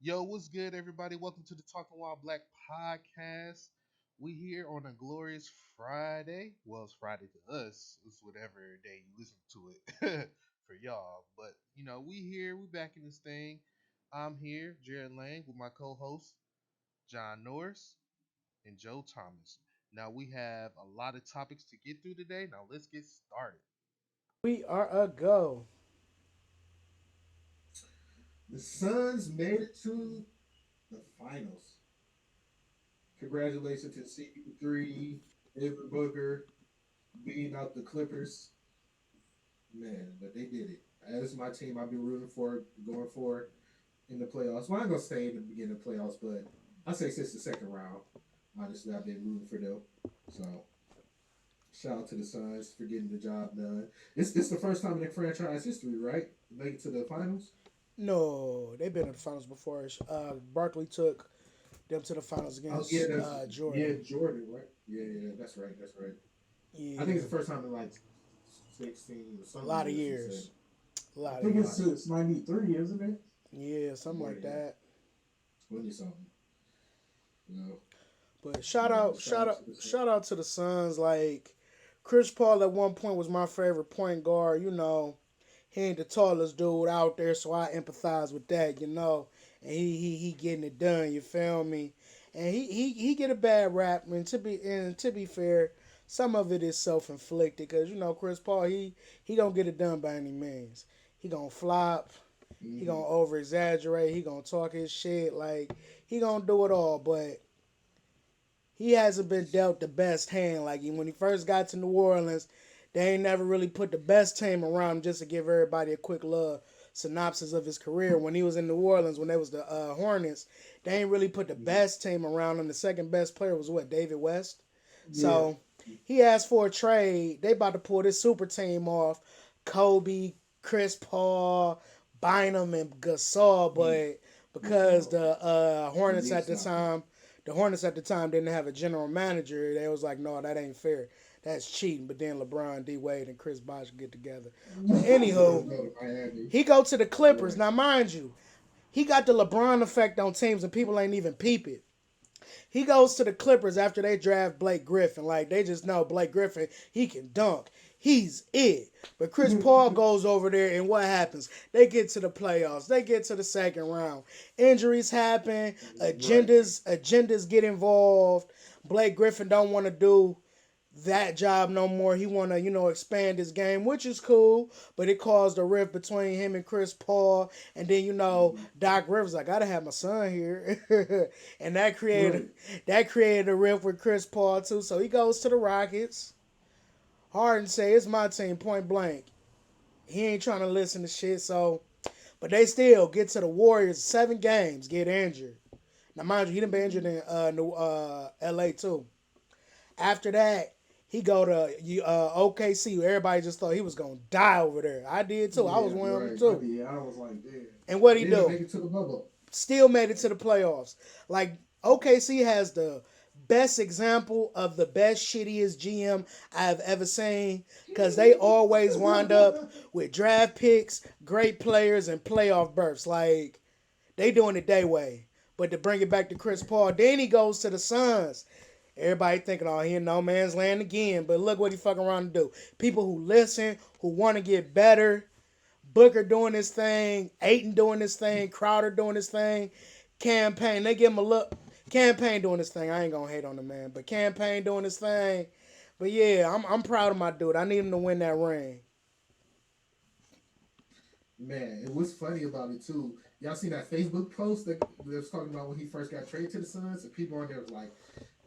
Yo, what's good, everybody? Welcome to the Talking While Black podcast. We here on a glorious Friday. Well, it's Friday to us. It's whatever day you listen to it for y'all. But we here. We back in this thing. I'm here, Jared Lang, with my co-hosts John Norris and Joe Thomas. Now we have a lot of topics to get through today. Now let's get started. We are a go. The Suns made it to the finals. Congratulations to CP3, David Booker, beating out the Clippers. Man, but they did it. That's my team I've been rooting for, going for in the playoffs. Well, I'm going to say in the beginning of the playoffs, but I say since the second round. Honestly, I've been rooting for them. So, shout out to the Suns for getting the job done. This the first time in their franchise history, right? Make it to the finals? No, they've been in the finals before. Barkley took them to the finals Oh yeah, against that's yeah Jordan. Jordan, right? Yeah, yeah, that's right, that's right. I think Yeah, it's the first time in like 16 or a some lot of years he said. years. A I lot of think it's years. since '93, isn't it? Yeah, something Yeah, like yeah, that. 20 something. You know, But shout out to the shout out to the Suns. Like Chris Paul at one point was my favorite point guard. He ain't the tallest dude out there, so I empathize with that. And he getting it done. You feel me? And he get a bad rap. And to be fair, some of it is self inflicted because Chris Paul he gonna get it done by any means. He gonna flop. He Mm-hmm. gonna over exaggerate. He gonna talk his shit. Like he gonna do it all, but he hasn't been dealt the best hand. Like when he first got to New Orleans, they ain't never really put the best team around him. Just to give everybody a quick little synopsis of his career, when he was in New Orleans, when they was the Hornets, they ain't really put the best team around him. The second best player was what, David West. Yeah. So he asked for a trade. They about to pull this super team off. Kobe, Chris Paul, Bynum, and Gasol, Mm-hmm. but because So, the the Hornets at Knicks the knocked him. time didn't have a general manager. They was like, no, that ain't fair. That's cheating. But then LeBron, D Wade, and Chris Bosh get together. But Let's anywho, go to Miami. he go to the Clippers. Right. Now, mind you, he got the LeBron effect on teams, and people ain't even peep it. He goes to the Clippers after they draft Blake Griffin. Like they just know Blake Griffin, he can dunk. He's it. But Chris Paul goes over there and what happens? They get to the playoffs. They get to the second round. Injuries happen. Right. Agendas get involved. Blake Griffin don't want to do that job no more. He want to, expand his game, which is cool, but it caused a rift between him and Chris Paul. And then, Mm-hmm. Doc Rivers, I gotta have my son here, and Right. that created a rift with Chris Paul too. So he goes to the Rockets. Harden say it's my team, point blank. He ain't trying to listen to shit. So, but they still get to the Warriors. 7 games, get injured. Now, mind you, he done been injured in L.A. too. After that, he go to OKC. Everybody just thought he was gonna die over there. I did too. I was Yeah, one of them right. I too. did. I was like, damn. And what But he they didn't do? make it to the bubble. Still made it to the playoffs. Like OKC has the best example of the best shittiest GM I've ever seen because they always wind up with draft picks, great players, and playoff berths. Like they doing it their way. But to bring it back to Chris Paul, then he goes to the Suns. Everybody thinking, oh, he in no man's land again. But look what he fucking around to do. People who listen, who want to get better. Booker doing his thing. Aiton doing his thing. Crowder doing his thing. Campaign, they give him a look. Campaign doing his thing. I ain't gonna hate on the man, but Campaign doing his thing. But yeah, I'm proud of my dude. I need him to win that ring. Man, and what's funny about it too, y'all seen that Facebook post that was talking about when he first got traded to the Suns, and people on there was like,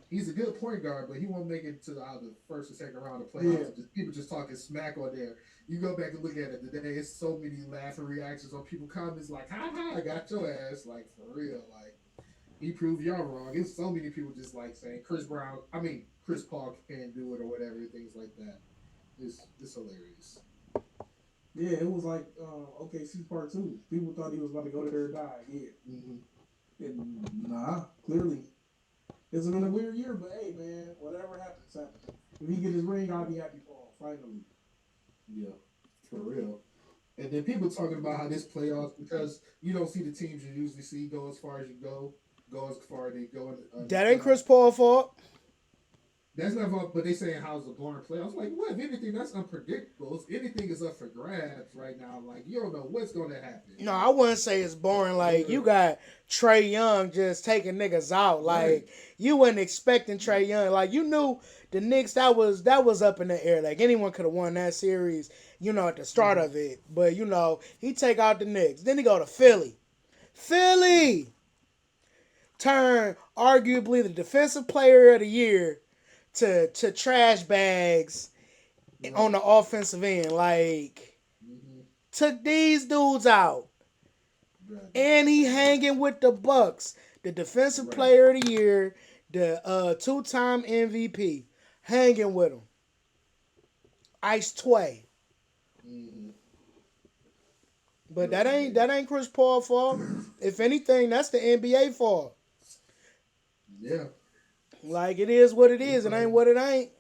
he's a good point guard, but he won't make it to the first or second round of Yeah. playoffs. Just, people just talking smack on there. You go back and look at it today, it's so many laughing reactions on people comments like, ha ha, I got your ass. Like, for real. Like, he proved y'all wrong. It's so many people just like saying Chris Paul can't do it or whatever, things like that. It's hilarious. Yeah, it was like OKC part two. People thought he was about to go there and die. Yeah. Mm-hmm. And nah, clearly. It's been a weird year, but hey, man, whatever happens, happens. If he get his ring, I'll be happy for him, finally. Yeah, for real. And then people talking about how this playoffs because you don't see the teams you usually see go as far as you go as far as they go in the That ain't Chris playoffs. Paul fault. That's not fault, but they saying how's the boring playoffs. Like, what if anything? That's unpredictable. If anything is up for grabs right now. Like, you don't know what's going to happen. No, I wouldn't say it's boring. Like you Yeah, got Trey Young just taking niggas out. right. Like you wasn't expecting Trey Young. Like you knew the Knicks that was up in the air. Like anyone could have won that series. At the start Mm-hmm. of it. But he take out the Knicks. Then he go to Philly. Philly turn arguably the defensive player of the year to trash bags on Right. the offensive end. Like Mm-hmm. took these dudes out. Right. And he hanging with the Bucks, the defensive Right. player of the year, the two-time MVP, hanging with him. Ice Tway. Mm-hmm. But that Right, ain't baby. that ain't Chris Paul fault. If anything, that's the NBA fault. Yeah. Like it is what it It's is. It ain't like, what it ain't.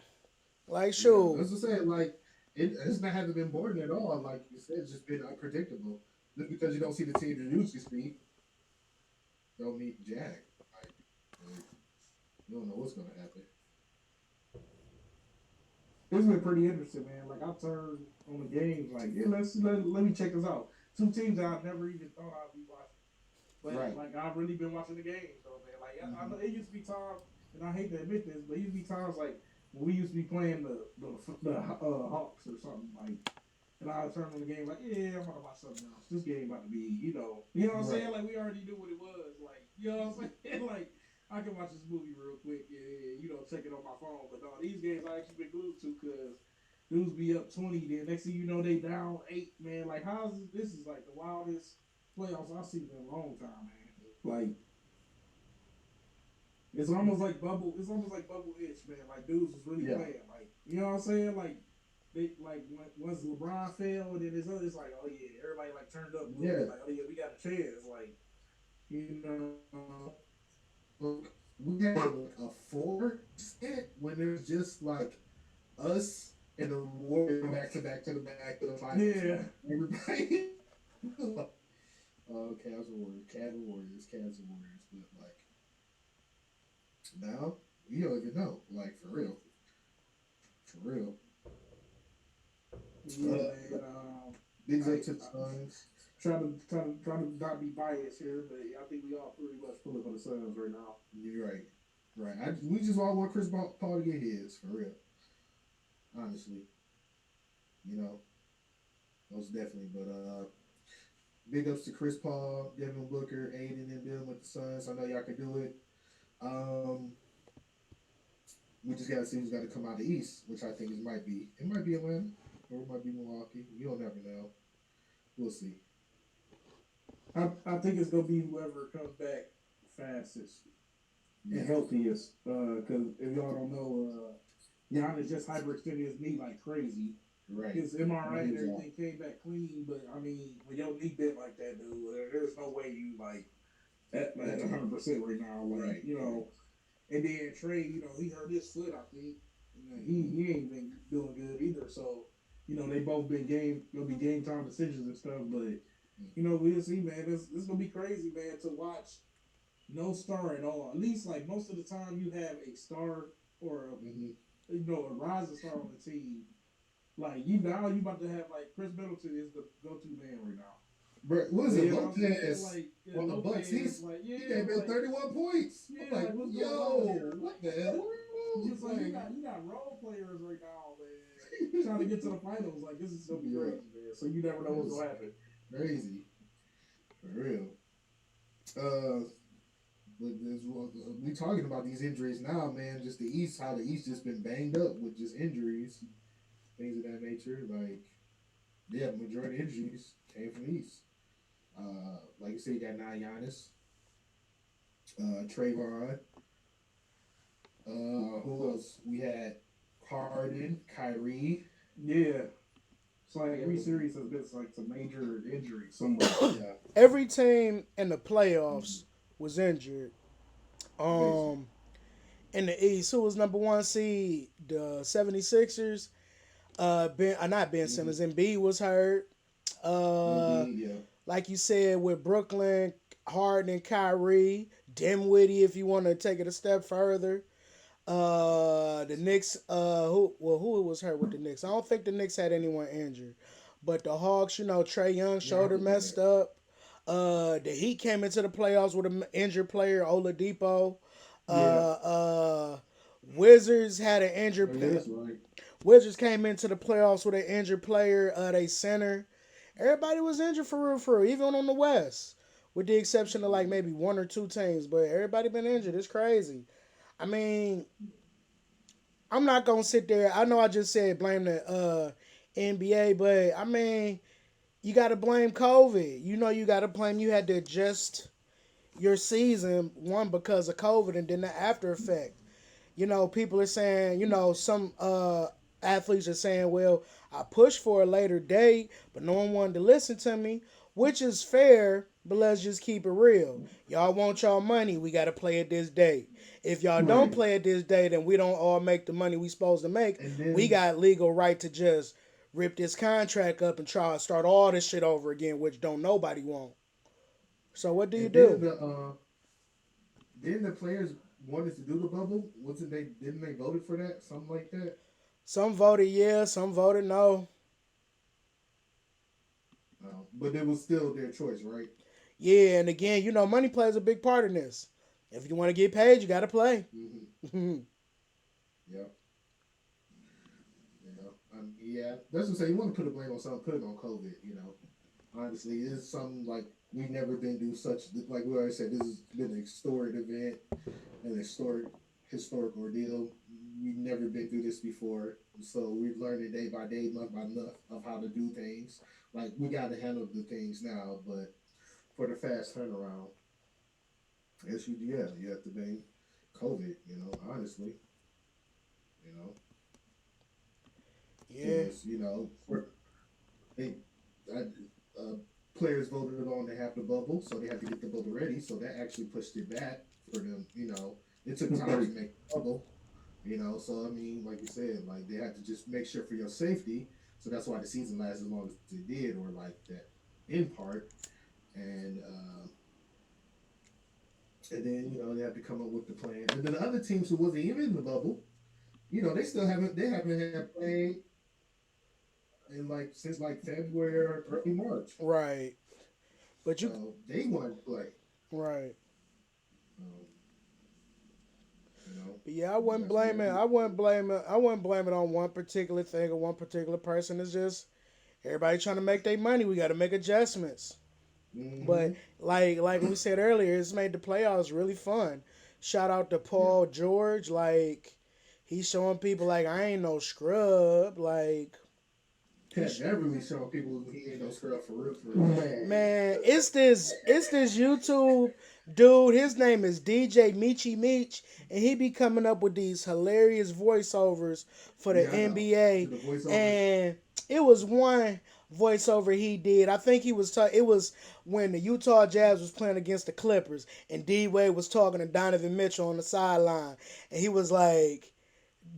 Like yeah. shoot. That's what I'm saying. Like, it's not hasn't been boring at all. Like you said, it's just been unpredictable. Just because you don't see the team you usually see, don't mean jack. Like, you don't know what's going to happen. It's been pretty interesting, man. Like I turned on the games, like yeah, let me check this out. Two teams that I never even thought I'd be watching, but Right. like I've really been watching the games, though, man. Like I Mm-hmm. know it used to be times, and I hate to admit this, but it used to be times like when we used to be playing the Hawks or something like. And I turn on the game like, yeah, I'm gonna watch something else. This game about to be, what I'm saying? Right. Like we already knew what it was. Like, you know what I'm saying? Like I can watch this movie real quick, yeah, check it on my phone. But no, these games I actually been glued to because dudes be up 20, then next thing you know they down 8, man. Like how's this is like the wildest playoffs I've seen in a long time, man. Like it's almost like bubble itch, man. Like dudes was really Yeah. playing. Like, you know what I'm saying? Like they like once LeBron fell and then his other, it's like, oh yeah, everybody like turned up a little Yeah. bit, like, oh yeah, we got a chance. Like, you know. Look, we had like a four skit when it was just like us and the Warriors back to the back to the finals. Yeah. Everybody. Cavs and Warriors, Cavs and Warriors. But like now, you don't even know. Like for real, for real. Yeah, Uh, man. bigs up to the I Suns. try to not be biased here, but I think we all pretty much pulling for the Suns right now. You're right, right. We just all want Paul to get his for real. Honestly, you know, most definitely. But big ups to Chris Paul, Devin Booker, Aiden, and Bill with the Suns. I know y'all can do it. Um, we just got to see who's got to come out of the East, which I think it might be Atlanta or it might be Milwaukee. You don't never know. We'll see. I think it's gonna be whoever comes back fastest and Yeah. healthiest. Because if y'all don't know, Giannis just hyperextended his knee like crazy. Right. His MRI and He's off. everything came back clean, but I mean, when your knee bent like that, dude, there's no way you like at 100% right now. Like, Right. and then Trey, he hurt his foot. I think he ain't been doing good either. So, they both been gonna be game time decisions and stuff. But we'll see, man. This gonna be crazy, man, to watch no star at all. At least like most of the time, you have a star or Mm-hmm. a rising star on the team. Like you about to have like Chris Middleton is the go-to man right now. But what is it, You know what I'm saying? Lopez? Like, yeah, On the Bucks, Lopez, like, he yeah, gave in like, 31 points. I'm yeah, like, like, what's going on yo, here? what Like, the hell? What it's like like, you got role players right now, man, trying to get to the finals. Like, this is gonna be yeah, crazy, man. So you never know what's that's gonna happen. crazy for real. Uh, but we talking about these injuries now, man. Just the East, how the East just been banged up with just injuries, things of that nature. Like, yeah, majority of injuries came from the East. Like you said, you got now Giannis, Trayvon. Who else? We had Harden, Kyrie. Yeah, it's like every series has been like some major injury somewhere. Yeah, Every team in the mm-hmm. playoffs was injured. Basically. Um, in the East, who was number one seed? The 76ers. Not Ben Mm-hmm. Simmons. Embiid was hurt. Uh, Indeed, yeah. like you said with Brooklyn, Harden and Kyrie, Dimwitty if you want to take it a step further. The Knicks, who was hurt with the Knicks? I don't think the Knicks had anyone injured, but the Hawks, Trey Young Yeah, I shoulder believe messed that. up. The Heat came into the playoffs with an injured player, Oladipo. Uh, Yeah. uh, Wizards had an injured. Oh, yeah, that's right. Wizards came into the playoffs with an injured player. They center. Everybody was injured for real, even on the West, with the exception of like maybe one or two teams. But everybody been injured. It's crazy. I mean, I'm not gonna sit there. I know I just said blame the NBA, but I mean, you got to blame COVID. You got to blame. You had to adjust your season one because of COVID, and then the after effect. People are saying, some athletes are saying, well, I pushed for a later date, but no one wanted to listen to me, which is fair, but let's just keep it real. Y'all want y'all money, we got to play at this date. If y'all don't Right. play at this date and we don't all make the money we supposed to make, And we then got legal right to just rip this contract up and try to start all this shit over again, which don't nobody want. So what do you and then do? the players wanted to do the bubble. Wasn't they? Didn't they voted for that? Something like that. Some voted yeah, some voted no. But it was still their choice, right? Yeah, and again, money plays a big part in this. If you want to get paid, you got to play. Mm-hmm. Yeah, Yeah. Yeah. That's what I say. You want to put a blame on something, put it on COVID. Honestly, it's something like we've never been through such. Like we already said, this has been an historic event, an historic ordeal. We've never been through this before, so we've learned it day by day, month by month, of how to do things. Like we got to handle the things now, but for the fast turnaround, you have to blame COVID. Honestly, you know, because they uh, uh, players voted on to have the bubble, so they had to get the bubble ready. So that actually pushed it back for them. It took time to make the bubble. So I mean, like you said, like they had to just make sure for your safety. So that's why the season lasted as long as it did, or like that in part. And they have to come up with the plan. And then the other teams who wasn't even in the bubble, they haven't had played in like since like February or early March. right. But you So they want to play. right. Um, you know, But yeah, I wouldn't that's what you blame have it. to I do. wouldn't blame it. I wouldn't blame it on one particular thing or one particular person. It's just everybody trying to make their money. We got to make adjustments. But Mm-hmm. like we said earlier, it's made the playoffs really fun. Shout out to Yeah. Paul George. Like he's showing people like I ain't no scrub. Like Pat he's Beverly showing people he ain't no scrub for real, for real. man, it's this YouTube dude. His name is DJ Michi Meech, and he be coming up with these hilarious voiceovers for the Yeah, I know. To NBA. the voiceovers. And it was one voiceover he did. I think it was when the Utah Jazz was playing against the Clippers, and D Wade was talking to Donovan Mitchell on the sideline, and he was like.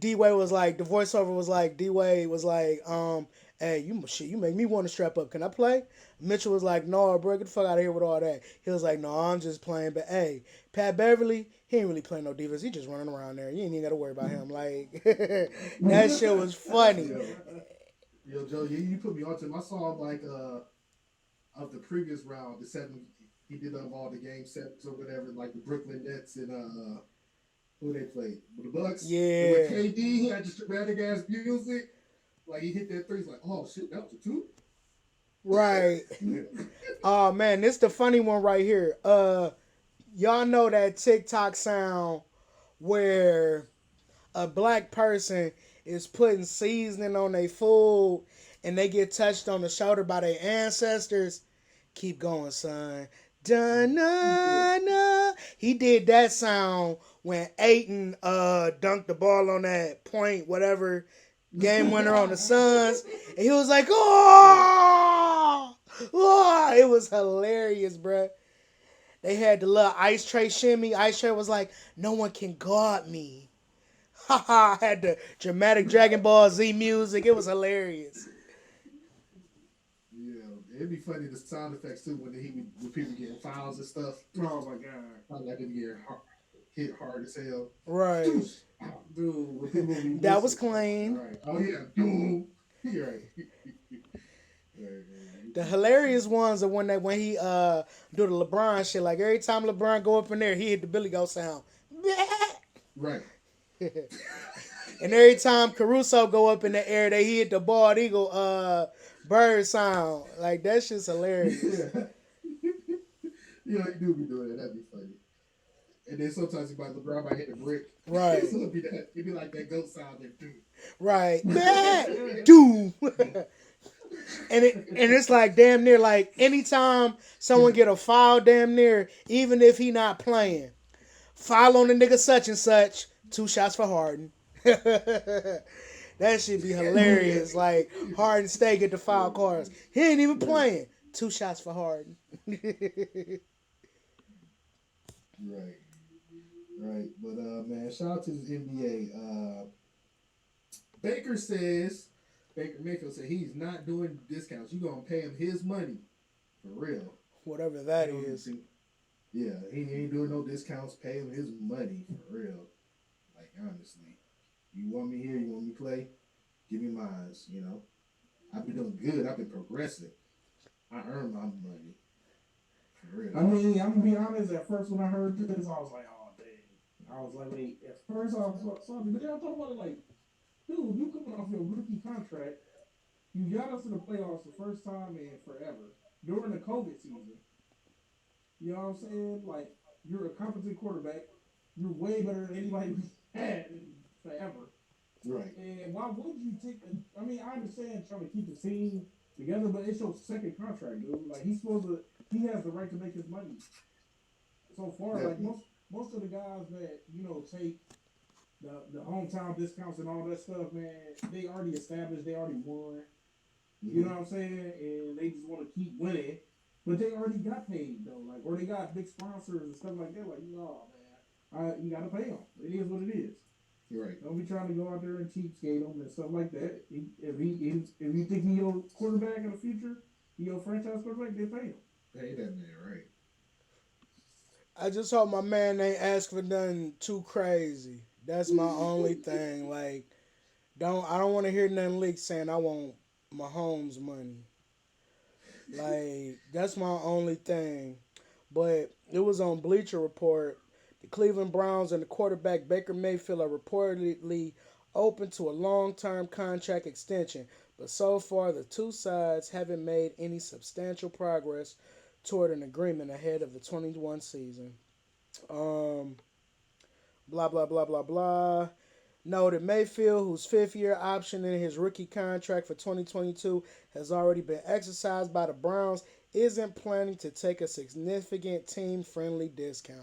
D Wade was like the voiceover was like D Wade was like hey you make me want to strap up, can I play? Mitchell was like no bro, get the fuck out of here with all that. He was like no, I'm just playing, but hey, Pat Beverly, he ain't really playing no defense, he just running around there, you ain't even got to worry about him. Like that shit was funny. Yo, Joe, you put me onto him. I saw him like of the previous round, the seven he did of all the game sets or whatever, like the Brooklyn Nets and who they played? The Bucks. And with Yeah, KD, who had just dramatic ass music, like he hit that three, he's like, oh shit, that was a two. right. Oh man, this the funny one right here. Y'all know that TikTok sound where a black person is putting seasoning on their food and they get touched on the shoulder by their ancestors, keep going, son. Yeah. Da-na-na. He did that sound when Aiton dunked the ball on that point, whatever, game winner on the Suns. And he was like, oh! Oh! It was hilarious, bruh. They had the little ice tray shimmy. Ice tray was like, no one can guard me. Haha, had the dramatic Dragon Ball Z music. It was hilarious. Yeah, It'd be funny the sound effects too when people getting fouls and stuff. Oh my god. I like them getting hit hard as hell. Right. Dude, when people be That was missing. clean. Right. Oh yeah. Dude. You're right. The hilarious ones are when he do the LeBron shit. Like every time LeBron go up in there, he hit the Billy Goat sound. Right. And every time Caruso go up in the air, they hit the bald eagle bird sound. Like that shit's hilarious. Yeah. You do be doing that. That'd be funny. And then sometimes LeBron might hit the brick. Right. So it'd be like that goat sound there too. Right. Doom. And it's like damn near like anytime someone get a foul damn near, even if he not playing, foul on the nigga such and such, 2 shots for Harden. That should be hilarious. Like Harden stay get the foul cards. He ain't even playing. 2 shots for Harden. Right. Right. But man, shout out to the NBA. Baker Mayfield said he's not doing discounts. You gonna pay him his money. For real. Whatever that is. Yeah, he ain't doing no discounts. Pay him his money. For real. Like honestly. You want me here, you want me to play? Give me mine, I've been doing good. I've been progressing. I earned my money. For real. I mean, I'm gonna be honest. At first, when I heard this, I was like, "Oh, dang!" I was like, "Wait." At first, I was sorry, but then I thought about it like, "Dude, you coming off your rookie contract? You got us to the playoffs the first time in forever during the COVID season. You know what I'm saying? Like, you're a competent quarterback. You're way better than anybody we had forever. Right. And why would you take? I mean, I understand trying to keep the team together, but it's your second contract, dude. Like he has the right to make his money. So far, like most of the guys that take the hometown discounts and all that stuff, man, they already established, they already won. You know what I'm saying? And they just want to keep winning, but they already got paid though, like, or they got big sponsors and stuff like that. Like, no, man, you gotta pay them. It is what it is. You're right. Don't be trying to go out there and cheapskate them and stuff like that. If you think he your quarterback in the future, he your franchise quarterback, then pay him. Pay that man, right? I just hope my man ain't ask for nothing too crazy. That's my only thing. Like, I don't want to hear nothing leak saying I want Mahomes money. Like, that's my only thing. But it was on Bleacher Report. The Cleveland Browns and the quarterback Baker Mayfield are reportedly open to a long-term contract extension, but so far the two sides haven't made any substantial progress toward an agreement ahead of the 21 season. Blah blah blah blah blah. Noted Mayfield, whose fifth-year option in his rookie contract for 2022 has already been exercised by the Browns, isn't planning to take a significant team-friendly discount.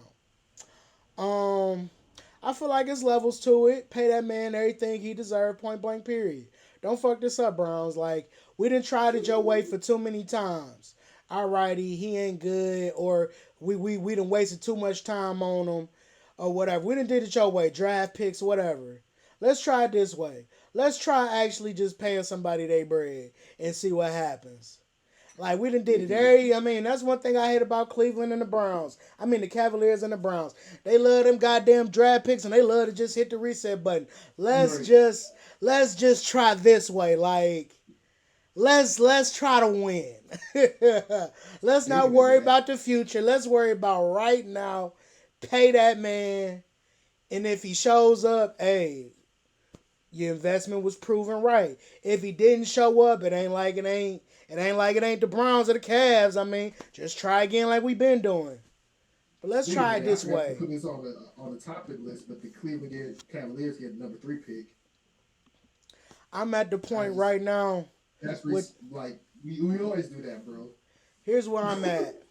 I feel like it's levels to it. Pay that man everything he deserved, point blank, period. Don't fuck this up, Browns. Like, we done tried it your way for too many times. Alrighty, he ain't good, or we done wasted too much time on him, or whatever. We done did it your way, draft picks, whatever. Let's try it this way. Let's try actually just paying somebody their bread and see what happens. Like, we done did it. That's one thing I hate about Cleveland and the Browns. The Cavaliers and the Browns. They love them goddamn draft picks and they love to just hit the reset button. Let's just try this way. Like, let's try to win. Let's not worry about the future. Let's worry about right now. Pay that man. And if he shows up, hey, your investment was proven right. If he didn't show up, it ain't like it ain't the Browns or the Cavs. Just try again like we've been doing. But let's try it this way. Put this on the topic list, but the Cleveland Cavaliers get number 3 pick. I'm at the point right now. That's like we always do that, bro. Here's where I'm at.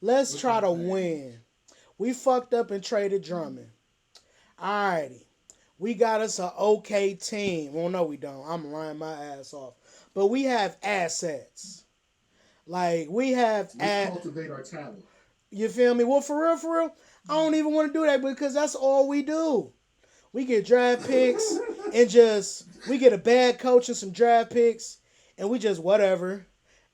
Let's try to win. We fucked up and traded Drummond. Alrighty. We got us an okay team. Well, no, we don't. I'm lying my ass off. But we have assets. Like, we cultivate our talent. You feel me? Well, for real, I don't even want to do that because that's all we do. We get draft picks and we get a bad coach and some draft picks and we just whatever.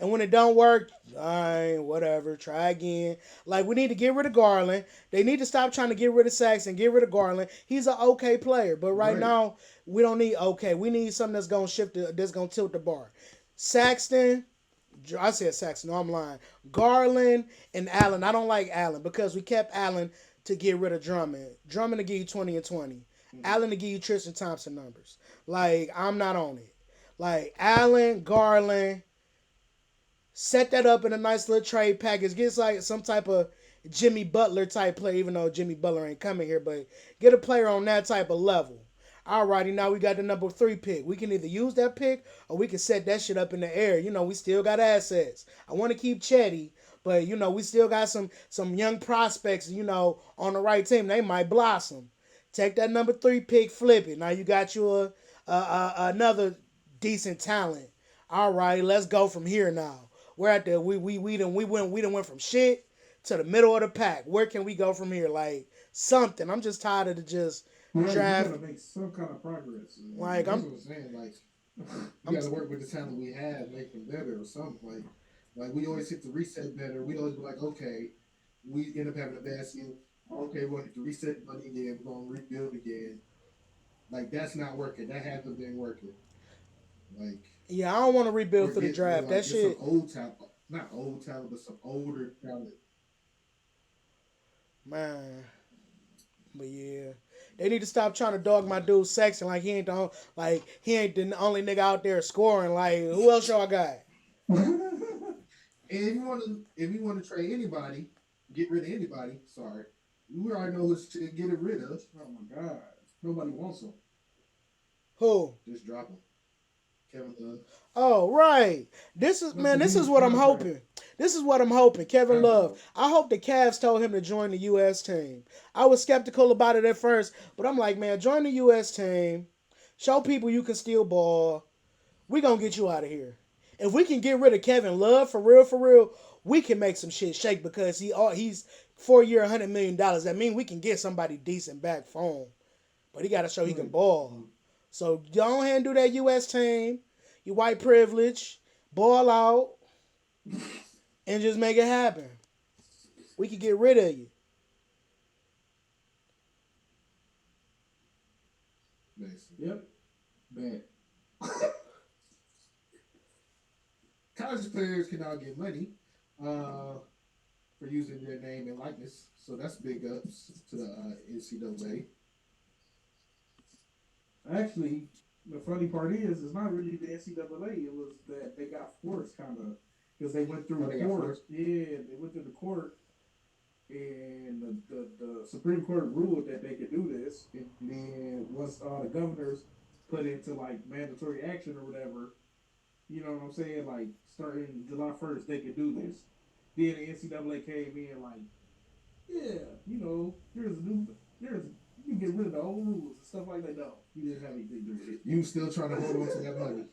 And when it don't work, alright, whatever, try again. Like we need to get rid of Garland. They need to stop trying to get rid of Saxon, get rid of Garland. He's an okay player, but right Right. now we don't need okay. We need something that's gonna that's gonna tilt the bar. Saxton, I said Saxon. No, I'm lying. Garland and Allen. I don't like Allen because we kept Allen to get rid of Drummond. Drummond to give you 20 and 20. Allen to give you Tristan Thompson numbers. Like I'm not on it. Like Allen, Garland, set that up in a nice little trade package. Get like some type of Jimmy Butler type player, even though Jimmy Butler ain't coming here, but get a player on that type of level. Alrighty, now we got the number 3 pick. We can either use that pick or we can set that shit up in the air. We still got assets. I want to keep Chetty, but we still got some young prospects. On the right team, they might blossom. Take that number 3 pick, flip it. Now you got you another decent talent. All right, let's go from here now. We're at the we done went from shit to the middle of the pack. Where can we go from here? Like something. I'm just tired of the just Right, you draft. gotta make some kind of progress. Like That's I'm, what I'm saying. Like, we I'm got to work with the talent we have, make them better or something. Like we always hit the reset better. We always be like, okay, we end up having a bad season. Okay, we'll hit the reset button again. We're gonna rebuild again. Like that's not working. That hasn't been working. Like yeah. I don't want to rebuild for the we're draft. like That get some shit, old talent, not old talent, but some older talent. man. But yeah, they need to stop trying to dog my dude Sexton like he ain't the only nigga out there scoring. Like who else y'all got? And if you want to trade anybody, get rid of anybody. Sorry, we already know who to get it rid of. Oh my god, nobody wants them. Who? Just drop them. Kevin Love. Oh, right. This is What's man. the This is dude's what I'm contract? hoping. This is what I'm hoping. Kevin I don't Love. know. I hope the Cavs told him to join the U.S. team. I was skeptical about it at first, but I'm like, man, join the U.S. team. Show people you can steal ball. We gonna get you out of here. If we can get rid of Kevin Love for real, we can make some shit shake because he's 4 year, $100 million. That means we can get somebody decent back for him. But he got to show he can Right. ball. So go ahead and do that U.S. team. You white privilege, ball out, and just make it happen. We can get rid of you. Basically. Yep. Bad. College players can now get money for using their name and likeness. So that's big ups to the NCAA. Actually, the funny part is, it's not really the NCAA. It was that they got forced, kind of, because they went through Oh, they the got court. forced? Yeah, they went through the court, and the Supreme Court ruled that they could do this. And then once the governors put into like mandatory action or whatever, you know what I'm saying? Like starting July 1st, they could do this. Then the NCAA came in like, yeah, here's you can get rid of the old rules and stuff like that. No, you didn't have anything to do with it. You still trying to hold on to that money.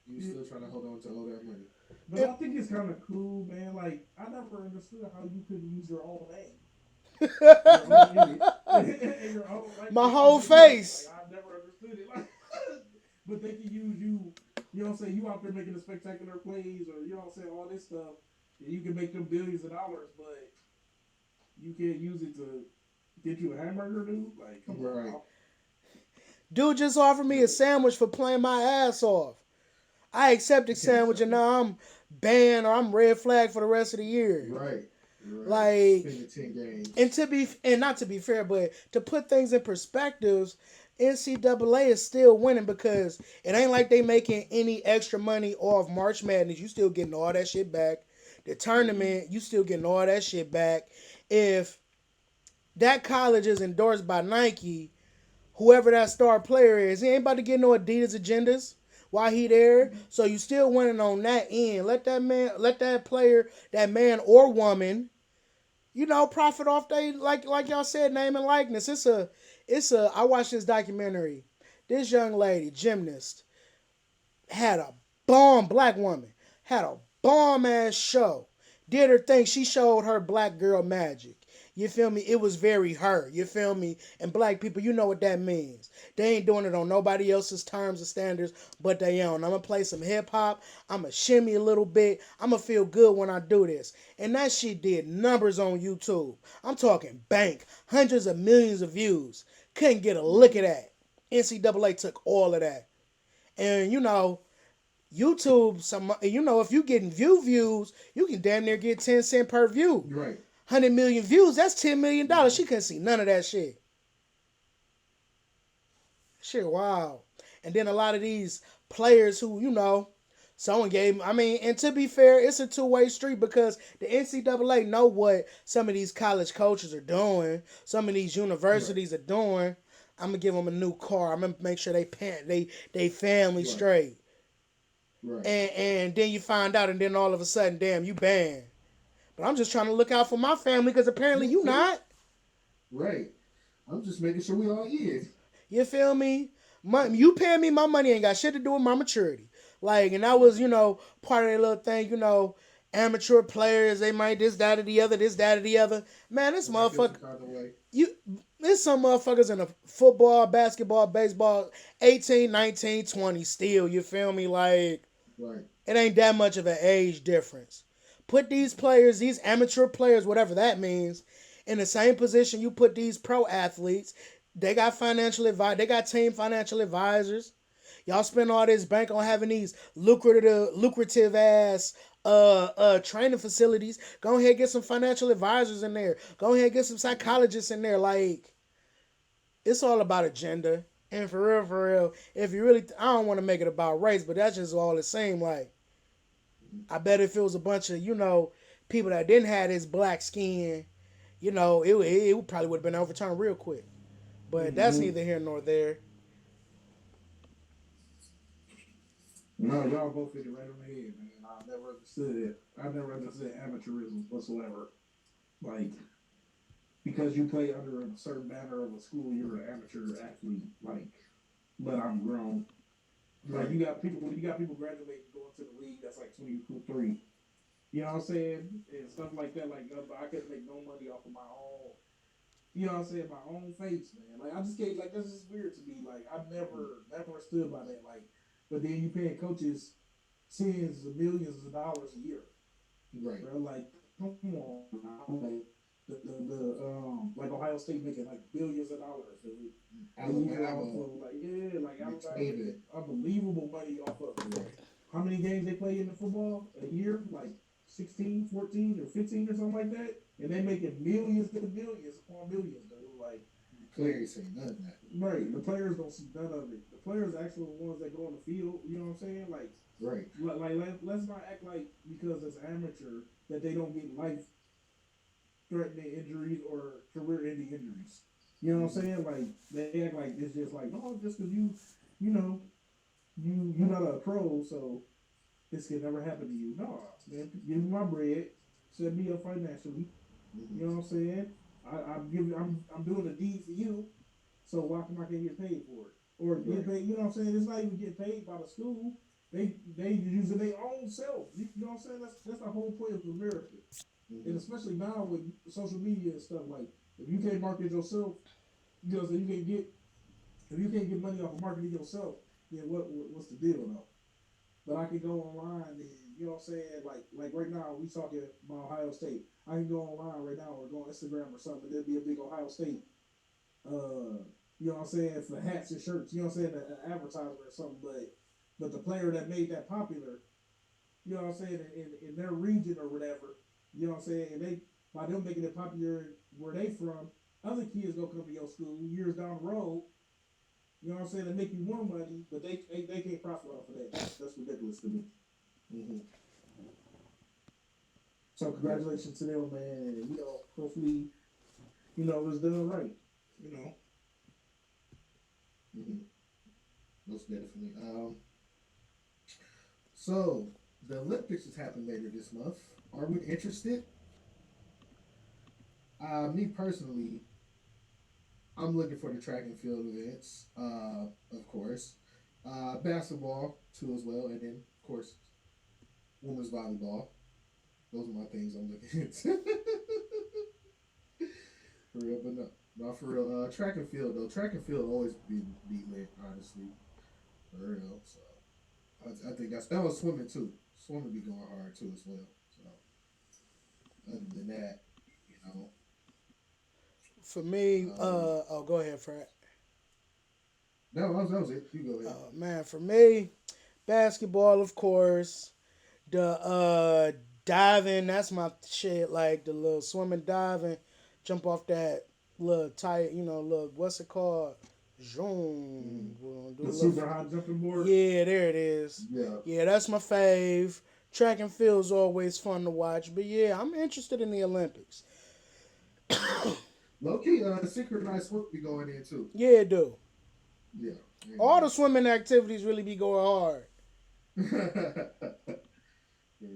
You still trying to hold on to all that money. But I think it's kind of cool, man. Like I never understood how you couldn't use your own name, your own image, and your own like My whole face. Like, I never understood it. Like, but they can use you. You know what I'm saying? You out there making the spectacular plays, or you know what I'm saying, all this stuff. And you can make them billions of dollars, but you can't use it to get you a hamburger, dude. Like, come on. Right. Dude just offered me a sandwich for playing my ass off. I accepted sandwich and now I'm banned or I'm red flag for the rest of the year. Right. Right. Like, Spending 10 games. and not to be fair, but to put things in perspectives, NCAA is still winning because it ain't like they making any extra money off March Madness. You still getting all that shit back. The tournament, you still getting all that shit back. If that college is endorsed by Nike, whoever that star player is, he ain't about to get no Adidas agendas while he there. So you still winning on that end. Let that player, that man or woman, profit off they like y'all said, name and likeness. It's a I watched this documentary. This young lady, gymnast, had a bomb black woman, had a bomb ass show. Did her thing. She showed her black girl magic. You feel me? It was very her. You feel me? And black people, you know what that means. They ain't doing it on nobody else's terms and standards but they own. I'm gonna play some hip hop. I'm gonna shimmy a little bit. I'm gonna feel good when I do this. And that shit did numbers on YouTube. I'm talking bank, hundreds of millions of views. Couldn't get a lick of that. NCAA took all of that. And YouTube, if you getting views, you can damn near get 10 cents per view. Right. 100 million views, that's $10 million. She couldn't see none of that shit. Shit, wow. And then a lot of these players who, someone gave, I mean, and to be fair, it's a two-way street because the NCAA know what some of these college coaches are doing, some of these universities are doing. I'm gonna give them a new car. I'm gonna make sure they family straight. Right. And then you find out, and then all of a sudden, damn, you banned. But I'm just trying to look out for my family because apparently you not. Right. I'm just making sure we all is. You feel me? You paying me my money ain't got shit to do with my maturity. Like, and that was, part of that little thing, amateur players, they might this, that, or the other, this, that, or the other. Man, this motherfucker, there's some motherfuckers in the football, basketball, baseball, 18, 19, 20 still, you feel me? Like, right. It ain't that much of an age difference. Put these players, these amateur players, whatever that means, in the same position you put these pro athletes. They got financial advice. They got team financial advisors. Y'all spend all this bank on having these lucrative ass training facilities. Go ahead and get some financial advisors in there. Go ahead and get some psychologists in there. Like, it's all about agenda. And for real, if you really, I don't want to make it about race, but that's just all it seemed like. I bet if it was a bunch of, people that didn't have this black skin, it probably would have been overturned real quick. But that's neither here nor there. No, y'all both hit it right on the head, man. I never understood it. I never understood amateurism whatsoever. Like, because you play under a certain banner of a school, you're an amateur athlete. Like, but I'm grown. Like, you got people graduating going to the league that's like 23. You know what I'm saying? And stuff like that. Like, I couldn't make no money off of my own. You know what I'm saying? My own face, man. Like, I just can't. Like, this is weird to me. Like, I never stood by that. Like, but then you paying coaches tens of millions of dollars a year. Right. Bro, like, come on. Like, like Ohio State making like billions of dollars. Alabama, like Alabama, unbelievable money off of it. How many games they play in the football a year? Like 16, 14, or 15 or something like that? And they making millions to millions upon millions, dude. Like, players say none of that. Right. The players don't see none of it. The players are actually the ones that go on the field. You know what I'm saying? Like, right. Let's not act like because it's amateur that they don't get life threatening injuries or career ending injuries. You know what I'm saying? Like, they act like it's just like, oh, just because you're not a pro, so this can never happen to you. No, man, give me my bread, set me up financially. You know what I'm saying? I'm doing a deed for you, so why come I can't get paid for it? Or get paid? You know what I'm saying? It's not even getting paid by the school. They using their own self. You know what I'm saying? That's the whole point of America. And especially now with social media and stuff, like, if you can't market yourself, so you can't get, if you can't get money off of marketing yourself, then what's the deal though? But I can go online and, you know what I'm saying, like right now we talking about Ohio State. I can go online right now or go on Instagram or something. There'll be a big Ohio State, you know what I'm saying, for hats and shirts. You know what I'm saying, an advertisement or something. But the player that made that popular, you know what I'm saying, in their region or whatever. You know what I'm saying? And by them making it popular where they from, other kids gonna come to your school years down the road. You know what I'm saying? They make you more money, but they can't profit off of that. That's ridiculous to me. Mm-hmm. So congratulations to them, man. And, hopefully, it's done right. Mm-hmm. Most definitely. So the Olympics is happening later this month. Are we interested? Me personally, I'm looking for the track and field events, of course. Basketball, too, as well. And then, of course, women's volleyball. Those are my things I'm looking at. For real, but no, not for real. Track and field though. Track and field always be lit, honestly, for real. So I think that was swimming too. Swimming be going hard too as well. So other than that, you know, For me, um, oh, go ahead, Fred. that was it. You go ahead. Man, for me, basketball, of course. The diving, that's my shit. Like the little swimming, diving, jump off that little tight, little what's it called? Zoom. Mm, We're gonna do The a little. super high jumping board. Yeah, there it is. yeah, Yeah, that's my fave. Track and field's always fun to watch, but yeah, I'm interested in the Olympics. yeah. Low key, synchronized swim be going in too. Yeah, do. Yeah, ain't All the lying. swimming activities really be going hard. Yeah.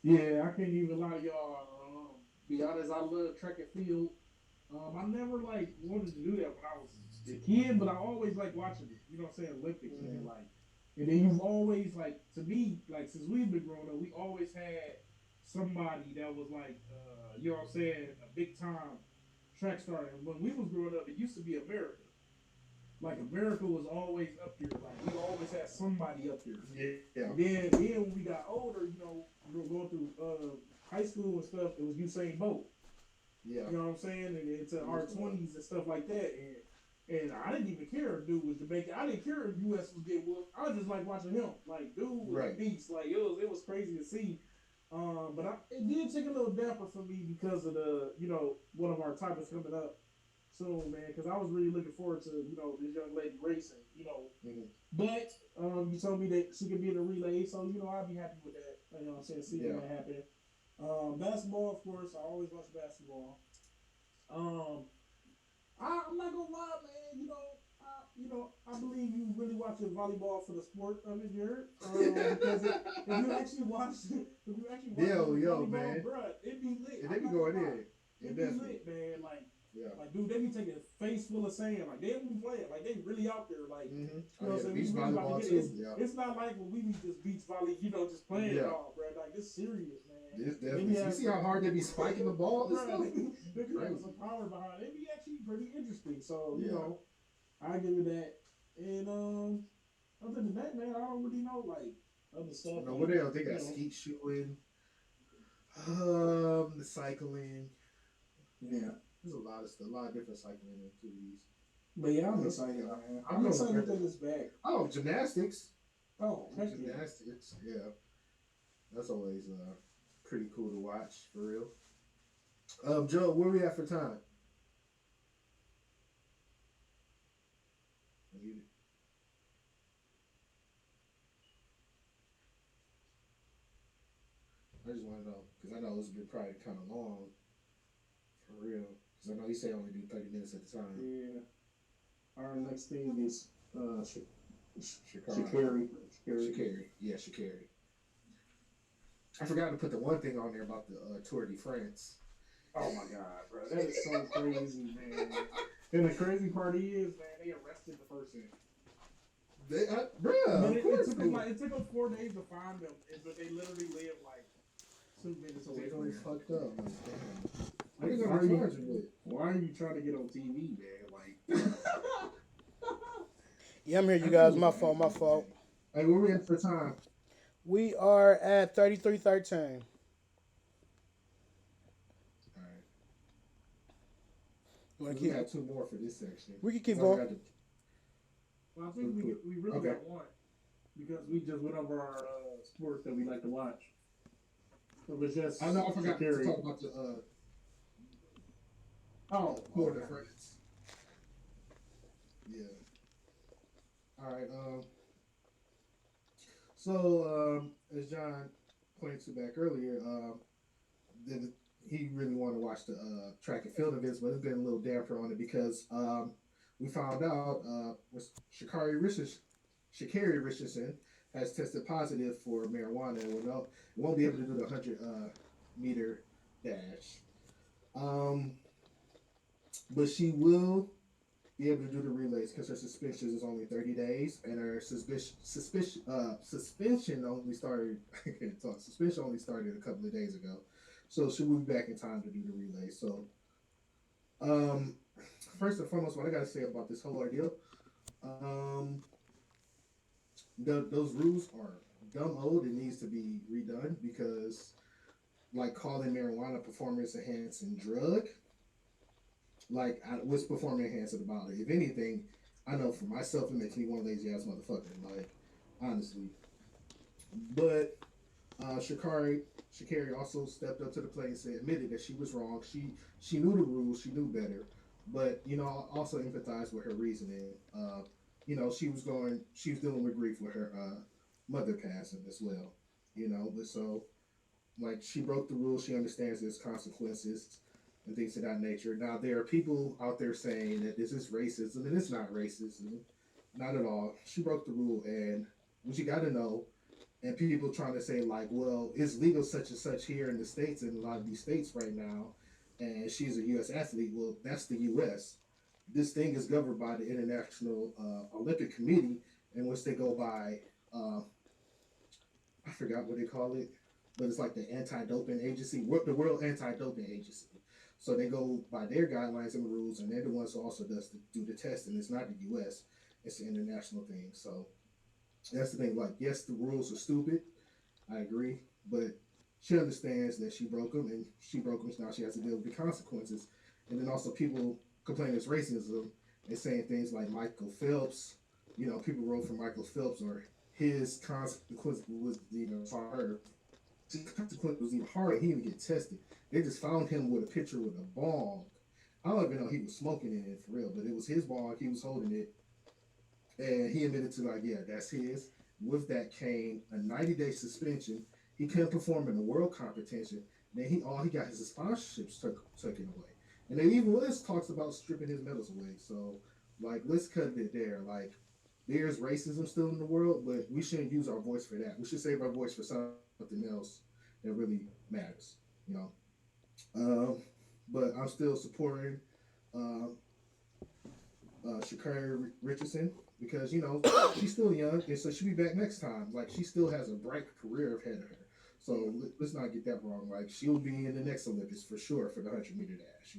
Yeah, I can't even lie to y'all. Be honest, I love track and field. I never like wanted to do that when I was a kid, but I always like watching it. You know what I'm saying? Olympics, man. Mhm. Like, and then you've always like to me, like since we've been growing up, we always had somebody that was like, you know what I'm saying, a big time track star. And when we was growing up, it used to be America. Like America was always up there. Like we always had somebody up there. Yeah, And then when we got older, we were going through high school and stuff. It was Usain Bolt. yeah. You know what I'm saying? And into our 20s and stuff like that. And I didn't even care if dude was Jamaican. I didn't care if US was getting whooped. I was just like watching him. Like dude was a Right. beast. Like it was crazy to see. It did take a little damper for me because of the one of our topics coming up soon, man. Because I was really looking forward to this young lady racing. Mhm. But you told me that she could be in a relay, so I'd be happy with that. You know what I'm saying? Seeing Yeah. that happen. Basketball, of course, I always watch basketball. Um, I'm not gonna lie, man. I believe you really watching volleyball for the sport of it, Jared. Because if you actually watch, if you actually watch Yo, volleyball, man. bruh, it be lit. And they I'm be not gonna going lie, in. it It be definitely. lit, man. Yeah. Dude, they be taking a face full of sand. Like they don't be playing. Like they really out there. Like Mm-hmm. you Oh know what yeah, I'm the saying? We beach really about to volleyball get it. too. Yeah. It's not like when we be just beach volley, just playing it Yeah. all, bro. Like this serious, man. This They definitely. be You having see how hard they be spiking the ball and bro, stuff? they be having Crazy. some power behind it. It be actually pretty interesting. So, Yeah. I give it that. And other than that, man, I don't really know like other stuff. No, what Like, else? They you got know, skeet shooting, the cycling. yeah. There's a lot of different cycling activities. But yeah, I'm Yeah. excited, man. I I'm know. excited that it's back. Oh, gymnastics. Oh, heck yeah. Gymnastics. Yeah, that's always pretty cool to watch for real. Joe, where we at for time? You- I just want to know because I know it's been probably kind of long for real. Because I know you say only do 30 minutes at a time. Yeah. Our next thing is Sha'Carri. Sha'Carri. Sha'Carri. Yeah, Sha'Carri. I forgot to put the one thing on there about the Tour de France. Oh my god, bro, that is so crazy, man. And the crazy part is, man, they arrested the person. They, But of it course. took them it took them 4 days to find them, but they literally lived like 2 minutes So away they from really there. fucked up. Like, damn. What are Like, you why gonna are you, charge him with? why are you trying to get on TV, man? Like, Yeah, I'm here, you I knew guys. it My was fault, bad, my man. fault. Hey, where we at for time? We are at 33:13. All right. You want to We keep? got two more for this section. We can keep Because I going. forgot to. well, I think we really Okay. got one because we just went over our sports that we like to watch. It was just I know I forgot to Sha'Carri. talk about the Oh, Tour de okay. France. Yeah. All right. So as John pointed to back earlier, that he really wanted to watch the track and field events, but it's been a little damper on it because we found out Sha'Carri Richardson has tested positive for marijuana and won't be able to do the 100 meter dash. Um, but she will be able to do the relays because her suspension is only 30 days, and her suspension only started. I can't talk. Suspension only started a couple of days ago, so she will be back in time to do the relays. So Um, First and foremost, what I gotta say about this whole ordeal, um, those rules are dumb old. It needs to be redone because, like, calling marijuana performance enhancing drug, like, what's performance enhancing about it? If anything, I know for myself, it makes me one lazy ass motherfucker. Like, honestly, but Sha'Carri also stepped up to the plate and said, admitted that she was wrong. She knew the rules, she knew better, but also empathized with her reasoning. She was dealing with grief with her mother passing as well. But so like she broke the rules. She understands there's consequences and things of that nature. Now there are people out there saying that this is racism, and it's not racism, not at all. She broke the rule, and what you got to know and people trying to say like, well, it's legal such and such here in the states in a lot of these states right now, and she's a U.S. athlete. Well, that's the U.S. This thing is governed by the International Olympic Committee, in which they go by uh, I forgot what they call it, but it's like the anti-doping agency, the World Anti-Doping Agency. So they go by their guidelines and rules, and they're the ones who also do the testing. It's not the U.S. It's the international thing. So that's the thing. Like, yes, the rules are stupid. I agree, but she understands that she broke them, and she broke them. So now she has to deal with the consequences. And then also people complain it's racism and saying things like Michael Phelps. People wrote for Michael Phelps or his consequence was even harder. His consequence was even harder. He didn't get tested. They just found him with a picture with a bong. I don't even know he was smoking in it for real, but it was his bong. He was holding it, and he admitted to like, yeah, that's his. With that came a 90-day suspension. He couldn't perform in the world competition. Then he got his sponsorships taken away. And then even Liz talks about stripping his medals away. So like let's cut it there. Like there's racism still in the world, but we shouldn't use our voice for that. We should save our voice for something else that really matters. You know. Um, but I'm still supporting uh, Sha'Carri Richardson because she's still young and so she'll be back next time. Like she still has a bright career ahead of her. So let's not get that wrong. Like she'll be in the next Olympics for sure for the 100-meter dash.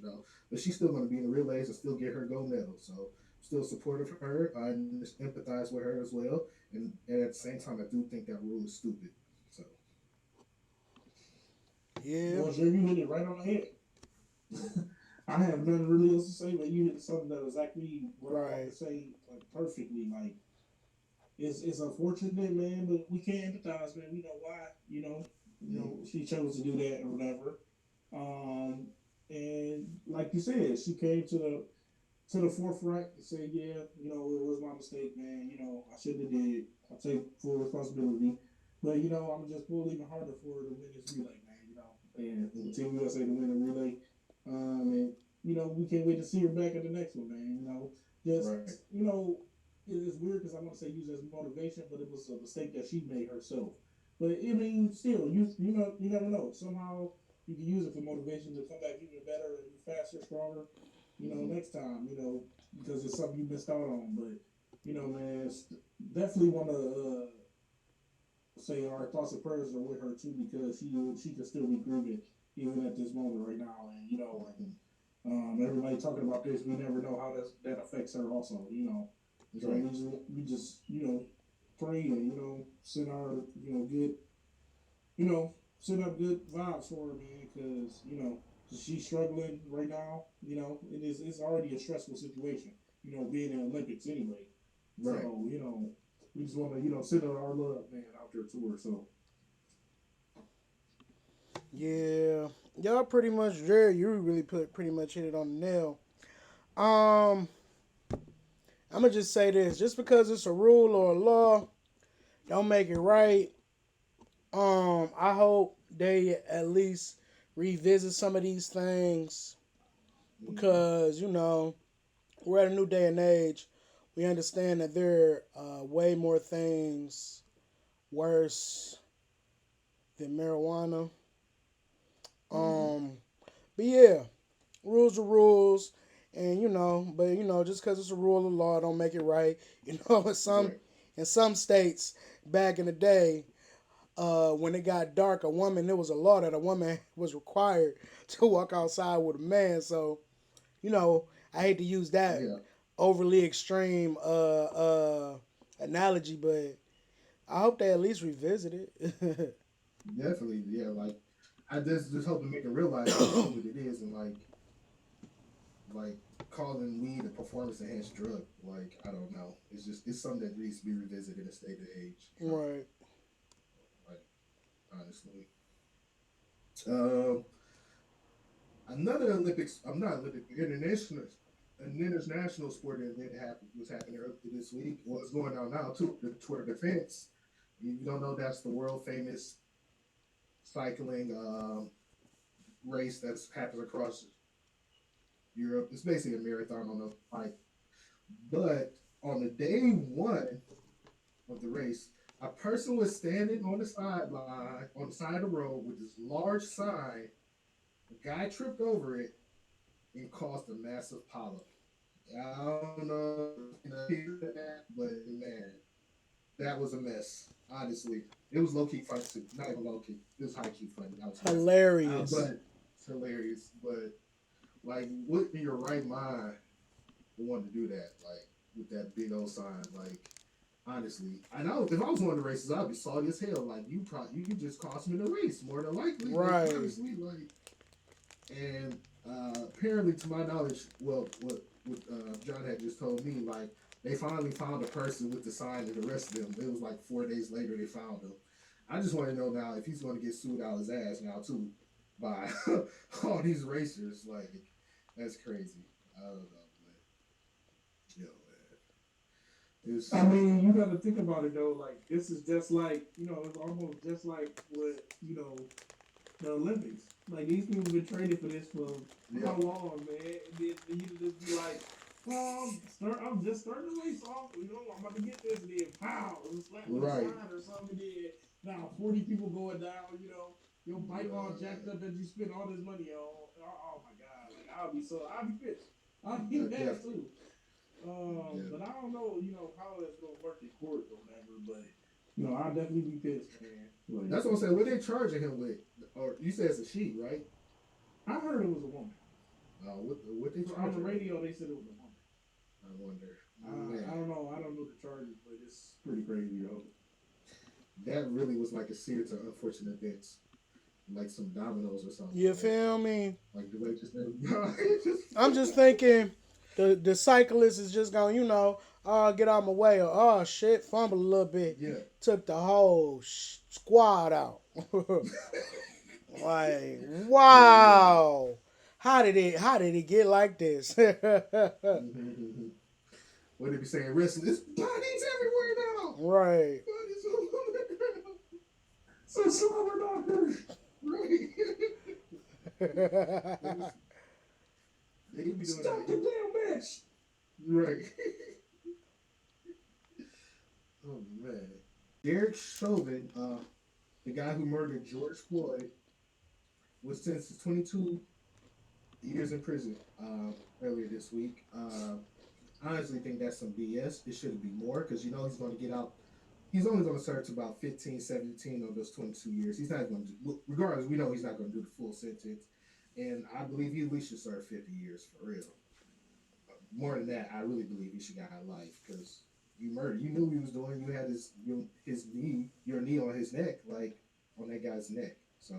But she's still going to be in the relays and still get her gold medal. So still supportive of her. I empathize with her as well. And at the same time, I do think that rule is stupid. So Yeah. Well, Jay, you hit it right on the head. I have nothing really else to say, but you hit something that exactly what I want to say like perfectly. Like it's unfortunate, man, but we can't empathize, man. We know why. She chose to do that or whatever. Um, and like you said, she came to the forefront and said, yeah, it was my mistake, man. I shouldn't have did it. I take full responsibility. But I'm just pull even harder for her to win this relay, man. And Team USA to win the relay. And we can't wait to see her back at the next one, man. Just right. It's weird because I want to say use it as motivation, but it was a mistake that she made herself. But I mean, still, you never know. Somehow you can use it for motivation to come back even better and faster, stronger. Next time. Because it's something you missed out on. But man, definitely want to say our thoughts and prayers are with her too because she can still be grieving even at this moment right now, and everybody talking about this, we never know how that affects her also, So right. we just pray and send our good send up good vibes for her, man, because she's struggling right now. It's already a stressful situation. Being in the Olympics anyway. Right. So we just want to send her our love, man, out there to her. So Yeah. Y'all pretty much there. You really pretty much hit it on the nail. Um, I'm gonna just say this: just because it's a rule or a law, don't make it right. I hope they at least revisit some of these things Mm-hmm. because we're at a new day and age. We understand that there are way more things worse than marijuana. Mm-hmm. Um, but yeah, rules are rules, and but just because it's a rule of law, don't make it right. In some Right. states back in the day, when it got dark, there was a law that a woman was required to walk outside with a man. So You know, I hate to use that Yeah, overly extreme analogy, but I hope they at least revisit it. definitely. Yeah, like I just hope to make them realize how stupid it is, and like calling weed a performance enhanced drug. Like I don't know. It's something that needs to be revisited in a state of age. Right. Like honestly. Um, Another Olympics. I'm not Olympic. An international sporting event was happening earlier this week. Well, it's going on now too. The Tour de France. If you don't know, that's the world famous cycling race that's happens across Europe. It's basically a marathon on a bike. But on the day one of the race, a person was standing on the sideline, on the side of the road with this large sign. The guy tripped over it and caused a massive polyp. I don't know if you know that, but man, that was a mess. Honestly, it was low key funny too. Not even low key. It was high key funny. I was laughing. Hilarious. But it's hilarious. But like, what in your right mind would want to do that? Like with that big old sign. Like honestly, I know if I was one of the races, I'd be salty as hell. Like you could just cost me the race more than likely. Like Right. honestly, like and apparently, to my knowledge, well, what John had just told me, like they finally found a person with the sign and the rest of them. It was like 4 days later they found him. I just want to know now if he's going to get sued out his ass now too by all these racers. Like that's crazy. I don't know, but yo, man, it's I mean, you got to think about it though. Like this is just like it's almost just like what the Olympics. Like these people been training for this for yeah, how long, man? And then you just be like, I'm just starting the race off. I'm about to get this, and then pow, slap with a right. sign or something. And then now 40 people going down. Your bike all jacked up that you spent all this money on. Oh my god, like I'll be pissed. I'll be mad Definitely, too. But I don't know, how it's gonna work in court or whatever. But I'll definitely be pissed, man. Like that's what I'm saying. What they charging him with? Or you said it's a she, right? I heard it was a woman. What they On the charging? radio, they said it was a woman. I wonder. I Man, don't know. I don't know the charges, but it's pretty crazy though. that really was like a series of unfortunate events, like some dominoes or something. You feel me? Like the way just it just I'm just thinking the cyclist is just going, oh, get out my way, or oh shit, fumble a little bit, yeah. took the whole squad out. Like, wow. How did it get like this? Mm-hmm. What they be saying? Wrestling, there's bodies everywhere now. Right. Bodies all over the ground. So slobber doctor. Right. they, was, they be doing Stop the that. damn match. Right. Oh man. Derek Chauvin, the guy who murdered George Floyd, was sentenced to 22 years in prison earlier this week. I honestly think that's some BS. It should be more because he's going to get out. He's only going to serve to about 15, 17 of those 22 years. He's not going to, regardless, we know he's not going to do the full sentence. And I believe he at least should serve 50 years for real. More than that, I really believe he should get out of life because you murdered. You knew what he was doing. You had your knee on his neck, like on that guy's neck. So,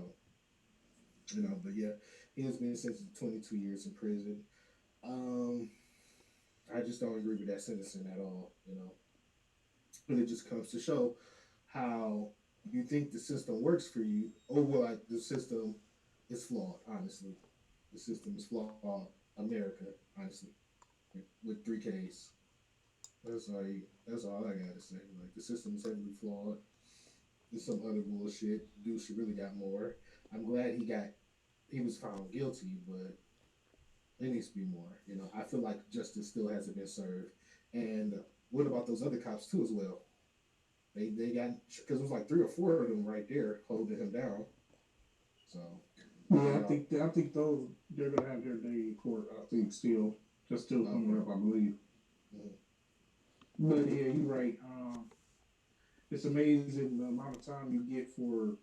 but yeah, he has been sentenced to 22 years in prison. Um, I just don't agree with that sentencing at all. But it just comes to show how you think the system works for you, or like the system is flawed. Honestly, the system is flawed. America, honestly, with 3Ks. That's all I gotta say. Like the system is heavily flawed. There's some other bullshit. Dude should really got more. I'm glad he was found guilty, but there needs to be more. I feel like justice still hasn't been served. And what about those other cops too as well? They got because it was like 3 or 4 of them right there holding him down. So Yeah, I think those they're gonna have their day in court. I think still coming up, I believe. mhm. But yeah, you're right. It's amazing the amount of time you get for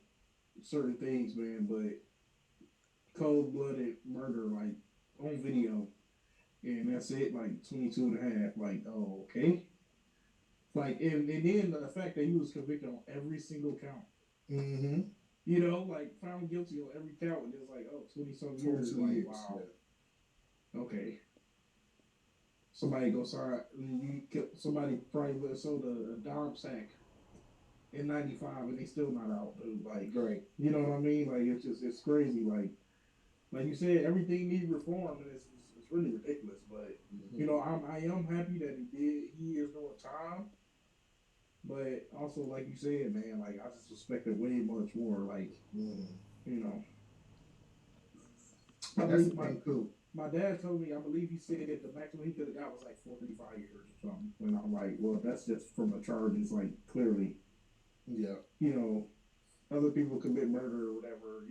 certain things, man. But cold blooded murder, like on video. and that's it. Like 22 and a half. Like, oh, okay. Like, and then the fact that he was convicted on every single count. Mm-hmm. You know, like found guilty on every count, and it's like, oh, 20 some years. 22 Like, years. wow, okay. Somebody go sorry. Somebody probably would have sold a dime sack in '95, and they still not out, dude. Like, Yeah. Right. you know what I mean? Like, it's crazy. Like you said, everything needs reform, and it's really ridiculous. But Mm-hmm. I am happy that he did. He is doing time, but also like you said, man, like I just expected way much more. Like Mm. you know, I That's the believe thing too. my dad told me. I believe he said that the maximum he could have got was like 45 years or something. And I'm like, well, that's just from the charges. Like clearly, Yeah. you know, other people commit murder or whatever.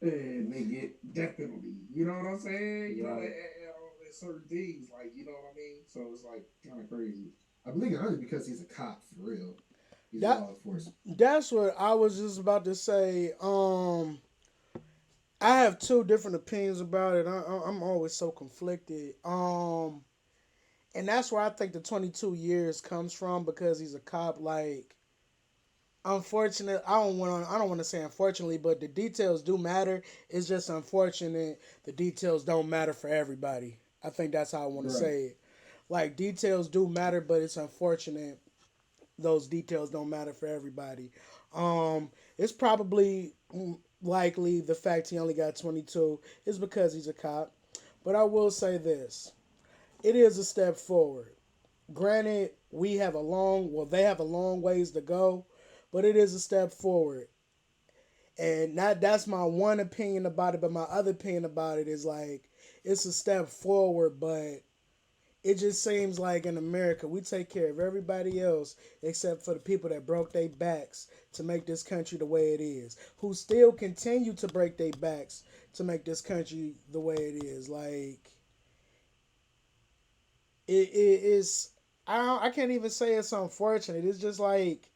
And they get death penalty. You know what I'm saying? Right. Certain things, like you know what I mean. So it's like kind of crazy. I believe it only because he's a cop for real. He's That law enforcement. that's what I was just about to say. I have two different opinions about it. I'm always so conflicted. And that's where I think the 22 years comes from because he's a cop. Like, unfortunate. I don't want to say unfortunately, but the details do matter. It's just unfortunate the details don't matter for everybody. I think that's how I want to Right. say it. Like, details do matter, but it's unfortunate those details don't matter for everybody. It's probably likely the fact he only got 22 is because he's a cop. But I will say this: it is a step forward. Granted, they have a long ways to go, but it is a step forward. And that's my one opinion about it. But my other opinion about it is like it's a step forward, but it just seems like in America we take care of everybody else except for the people that broke their backs to make this country the way it is, who still continue to break their backs to make this country the way it is. Like it is. I can't even say it's unfortunate. It's just like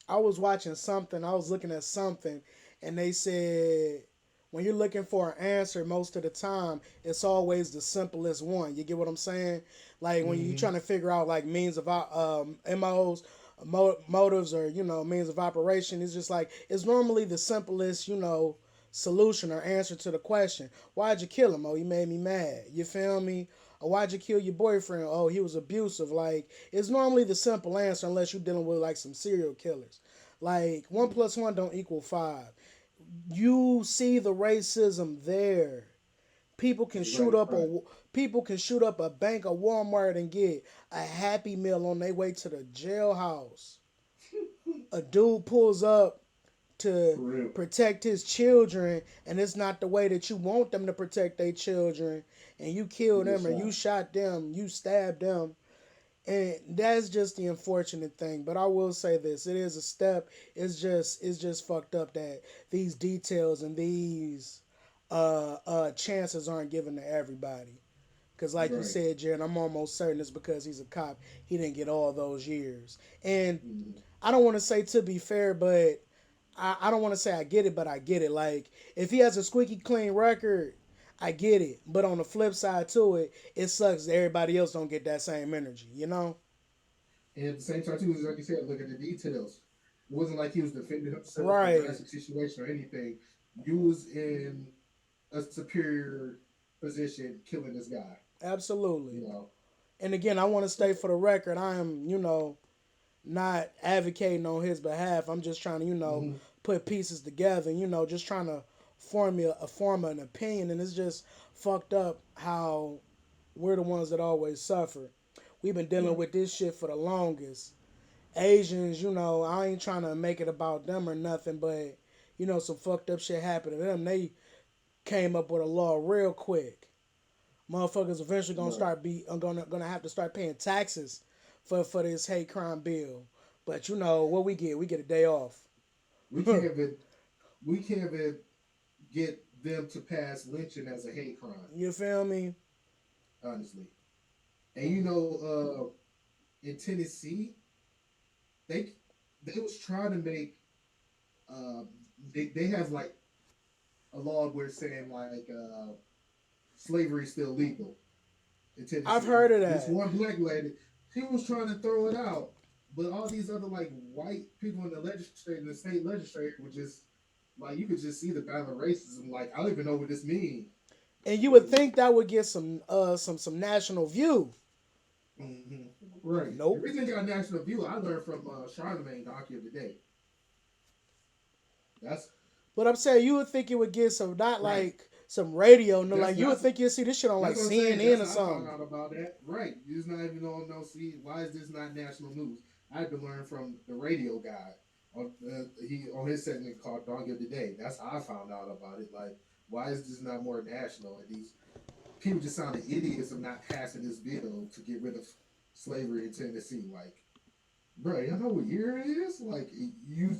I was watching something. I was looking at something, and they said when you're looking for an answer, most of the time it's always the simplest one. You get what I'm saying? Like when you're Mm-hmm. trying to figure out like means of MOs, motives, or means of operation. It's just like it's normally the simplest solution or answer to the question. Why'd you kill him? Oh, he made me mad. You feel me? Or why'd you kill your boyfriend? Oh, he was abusive. Like it's normally the simple answer unless you're dealing with like some serial killers. Like one plus one don't equal five. You see the racism there. People can shoot Right. up Right. a bank or Walmart and get a Happy Meal on their way to the jailhouse. A dude pulls up to For real. protect his children, and it's not the way that you want them to protect their children, and you You kill get them or you shot. shot them, you stabbed them. And that's just the unfortunate thing. But I will say this: it is a step. It's just fucked up that these details and these chances aren't given to everybody. Because, like you Right. said, Jared, I'm almost certain it's because he's a cop. He didn't get all those years. And Mm-hmm. I don't want to say to be fair, but I don't want to say I get it, but I get it. Like, if he has a squeaky clean record, I get it. But on the flip side to it, it sucks that everybody else don't get that same energy, you know? And at the same time too, like you said, look at the details. It wasn't like he was defending himself or Right. drastic situation or anything. You was in a superior position killing this guy. You Absolutely. know. And again, I want to state for the record, I am, not advocating on his behalf. I'm just trying to, Mm-hmm. put pieces together, just trying to form an opinion. And it's just fucked up how we're the ones that always suffer. We've been dealing Right. with this shit for the longest. Asians, I ain't trying to make it about them or nothing, but some fucked up shit happened to them. They came up with a law real quick. Motherfuckers eventually gonna Right. start be gonna have to start paying taxes for this hate crime bill. But what we get? We get a day off. We can't even we can't even get them to pass lynching as a hate crime. You feel me? Honestly. And in Tennessee, they they was trying to make uh they have like a law where it's saying like slavery is still legal in I've Tennessee. heard of This that. one black lady, she was trying to throw it out, but all these other like white people in the legislature, in the state legislature, were just like you could just see the battle of racism. Like I don't even know what this means. And you would Like, think that would get some national view. hmm right. Nope. Everything got national view. I learned from Charlemagne, Donkey of the Day. That's But I'm saying you would think it would get some not right. like some radio, no, That's like you would that's think you'd see this shit on like That's what I'm saying. CNN That's or how I found something. out about that. Right. You just not even on no see. Why is this not national news? I had to learn from the radio guy on he on his segment called "Dog of the Day." That's how I found out about it. Like, why is this not more national? And these people just sounded idiots of not passing this bill to get rid of slavery in Tennessee. Like, bro, you know what year it is? Like, you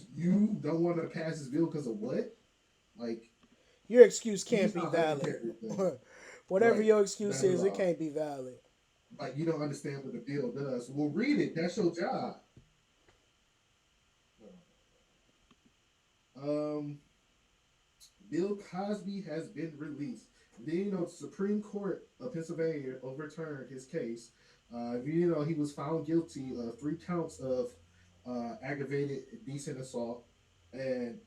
don't want to pass this bill because of what? Like, Your excuse you can't just be not valid. understand everything. Whatever Right. your excuse Not at is, it all. can't be valid. Like you don't understand what the bill does. Well, read it. That's your job. Um, Bill Cosby has been released. Then you know, the Supreme Court of Pennsylvania overturned his case. You know, he was found guilty of 3 counts of aggravated decent assault, and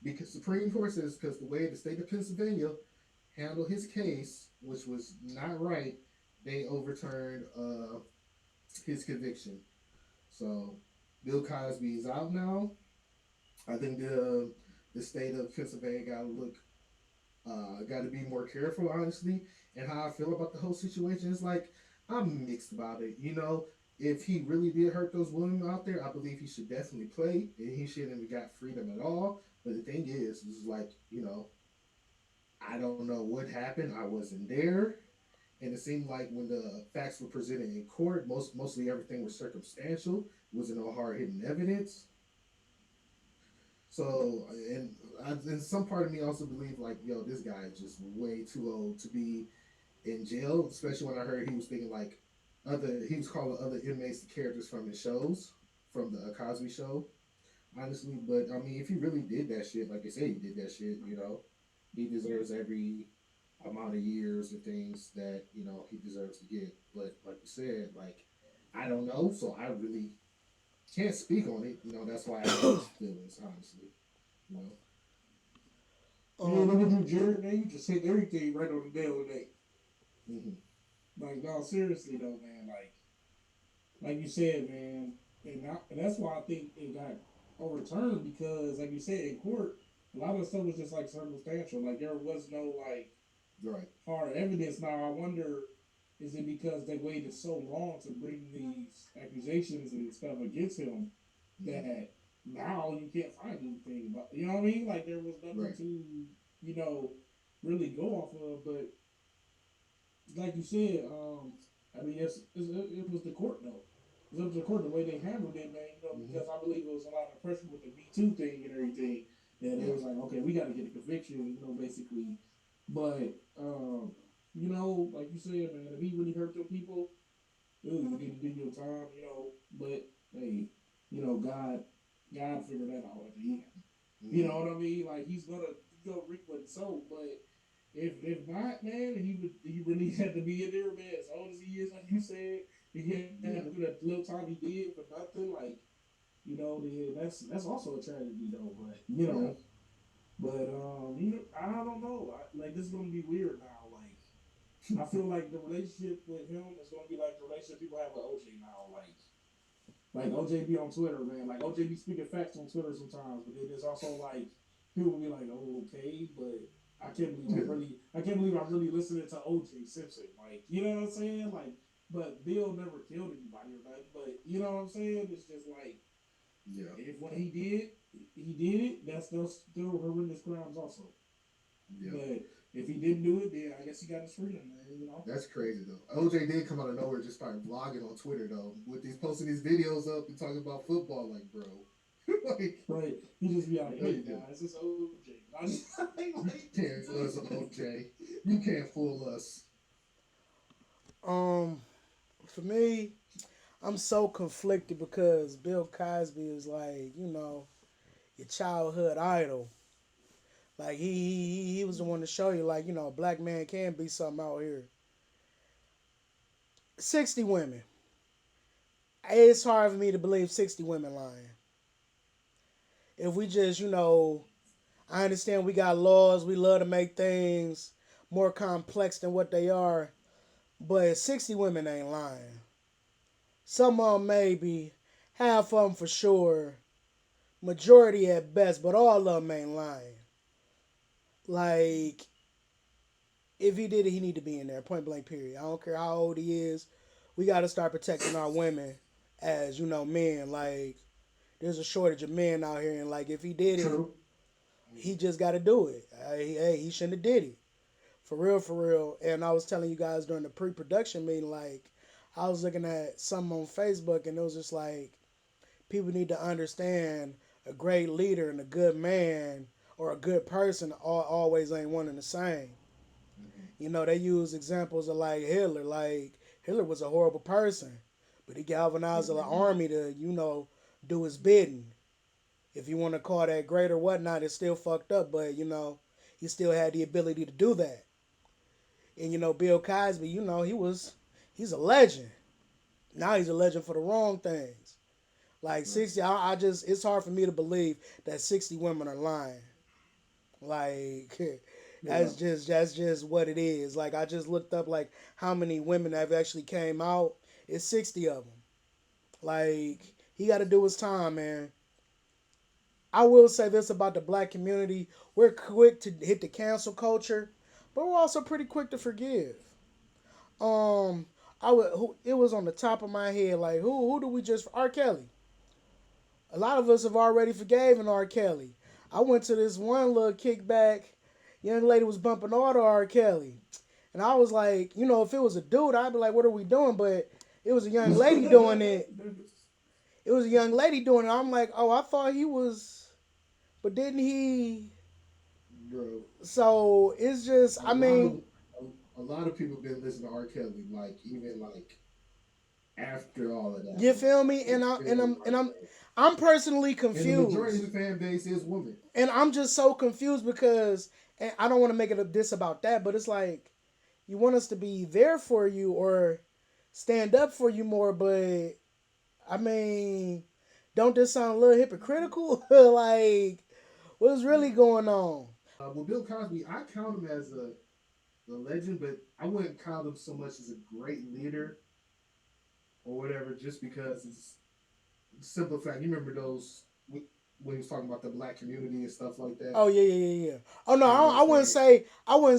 because Supreme Court says because the way the state of Pennsylvania handled his case, which was not right, they overturned his conviction. So Bill Cosby is out now. I think the state of Pennsylvania got to look, got to be more careful, honestly. And how I feel about the whole situation is like I'm mixed about it. You know, if he really did hurt those women out there, I believe he should definitely play, and he shouldn't have got freedom at all. But the thing is like you know, I don't know what happened. I wasn't there. And it seemed like when the facts were presented in court, mostly everything was circumstantial. It wasn't no hard hitting evidence. So, and some part of me also believe like, yo, this guy is just way too old to be in jail. Especially when I heard he was thinking like he was calling other inmates the characters from his shows, from the Cosby Show. Honestly, but I mean, if he really did that shit, like they say he did that shit, you know, he deserves every amount of years and things that you know he deserves to get. But like you said, like I don't know, so I really can't speak on it. You know, that's why I have mixed feelings, honestly. You know. Man, Um, look at you, Jared. Man, you just hit everything right on the nail today. Mm-hmm. Like, no, seriously though, man. Like you said, man, and that's why I think it got overturned because, like you said, in court, a lot of stuff was just like circumstantial. Like there was no like Right. hard evidence. Now I wonder, is it because they waited so long to bring these accusations and stuff against him Mm-hmm. that now you can't find anything about? You know what I mean? Like there was nothing Right. to, you know, really go off of. But like you said, I mean, it was the court though. It was up to the court the way they handled it, man. You know, Mm-hmm. because I believe it was a lot of pressure with the Me Too thing and everything. That it Yeah. was like, okay, we got to get a conviction, you know, basically. But you know, like you said, man, if he really hurt them people, dude, you need to do your time, you know. But hey, you know, God figured that out at the end. You Mm-hmm. know what I mean? Like he's gonna reap what he sowed, but if not, man, he really had to be in there, man. As old as he is, like you said, he had to do Yeah. that little time he did for nothing. Like you know, then that's also a tragedy though. But you Yeah. know, but you know, I don't know. Like this is gonna be weird now. Like I feel like the relationship with him is gonna be like the relationship people have with OJ now. Like OJ be on Twitter, man. Like OJ be speaking facts on Twitter sometimes, but then there's also like people be like, "Oh, okay," but I can't believe I'm really listening to OJ Simpson. Like, you know what I'm saying? Like, but Bill never killed anybody or nothing. But you know what I'm saying? It's just like Yeah. if what he did it. That's still horrendous crimes also. Yeah. But if he didn't do it, then I guess he got his freedom, man. You know. That's crazy though. OJ did come out of nowhere and just start vlogging on Twitter though, with these posting these videos up and talking about football. Like, bro, like, Right. He just be like, no, "Hey you didn't. guys, it's OJ." I just You can't fool us, OJ. You can't fool us. um, for me, I'm so conflicted because Bill Cosby is like, your childhood idol. Like he was the one to show you, like, a black man can be something out here. 60 women. It's hard for me to believe 60 women lying. If we just, I understand we got laws, we love to make things more complex than what they are, but 60 women ain't lying. Some of them maybe, half of them for sure, majority at best, but all of them ain't lying. Like, if he did it, he need to be in there, point blank period. I don't care how old he is. We got to start protecting our women as, men. Like, there's a shortage of men out here, and like, if he did it, True. he just got to do it. Hey, he shouldn't have did it. For real, for real. And I was telling you guys during the pre-production meeting, like, I was looking at something on Facebook, and it was just like, people need to understand a great leader and a good man or a good person always ain't one and the same. Mm-hmm. They use examples of like Hitler. Like, Hitler was a horrible person, but he galvanized the Mm-hmm. army to, do his bidding. If you want to call that great or whatnot, it's still fucked up, but, he still had the ability to do that. And, Bill Cosby, he's a legend. Now he's a legend for the wrong things. Like Right. 60, I just, it's hard for me to believe that 60 women are lying. Like, Yeah. that's just what it is. Like, I just looked up like how many women have actually came out. It's 60 of them. Like, he got to do his time, man. I will say this about the black community: we're quick to hit the cancel culture, but we're also pretty quick to forgive. Um, it was on the top of my head. Like, who do we just R. Kelly? A lot of us have already forgiven R. Kelly. I went to this one little kickback. Young lady was bumping all to R. Kelly. And I was like, if it was a dude, I'd be like, what are we doing? But it was a young lady doing it. It was a young lady doing it. I'm like, oh, I thought he was, but didn't he? Bro, So it's just, a I lot mean, of a lot of people been listening to R. Kelly, like even like after all of that. you Like feel me? they feel like I'm personally and the majority of confused, the fan base is women. and I'm just so confused because, and I don't want to make it a diss about that, but it's like you want us to be there for you or stand up for you more, but I mean, don't this sound a little hypocritical? Like, what's really Yeah. going on? Well, Bill Cosby, I count him as a legend, but I wouldn't count him so much as a great leader or whatever, just because it's simple fact. You remember those when he was talking about the black community and stuff like that. Oh, yeah. Oh no, And I wouldn't saying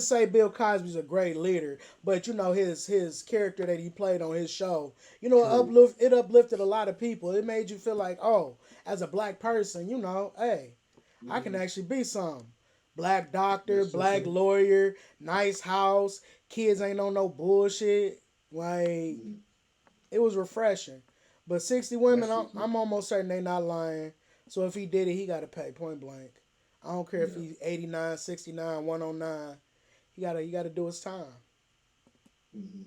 say Bill Cosby's a great leader, but his character that he played on his show, true. it uplifted a lot of people. It made you feel like, oh, as a black person, hey, I can Mm-hmm. actually be some black doctor, That's true black too. lawyer, nice house, kids ain't on no bullshit. Like, Mm-hmm. it was refreshing. But 60 women, That's true too. I'm almost certain they not lying. So if he did it, he got to pay point blank. I don't care if Yeah. he's 89, 69, 109. He got to do his time. Mm-hmm.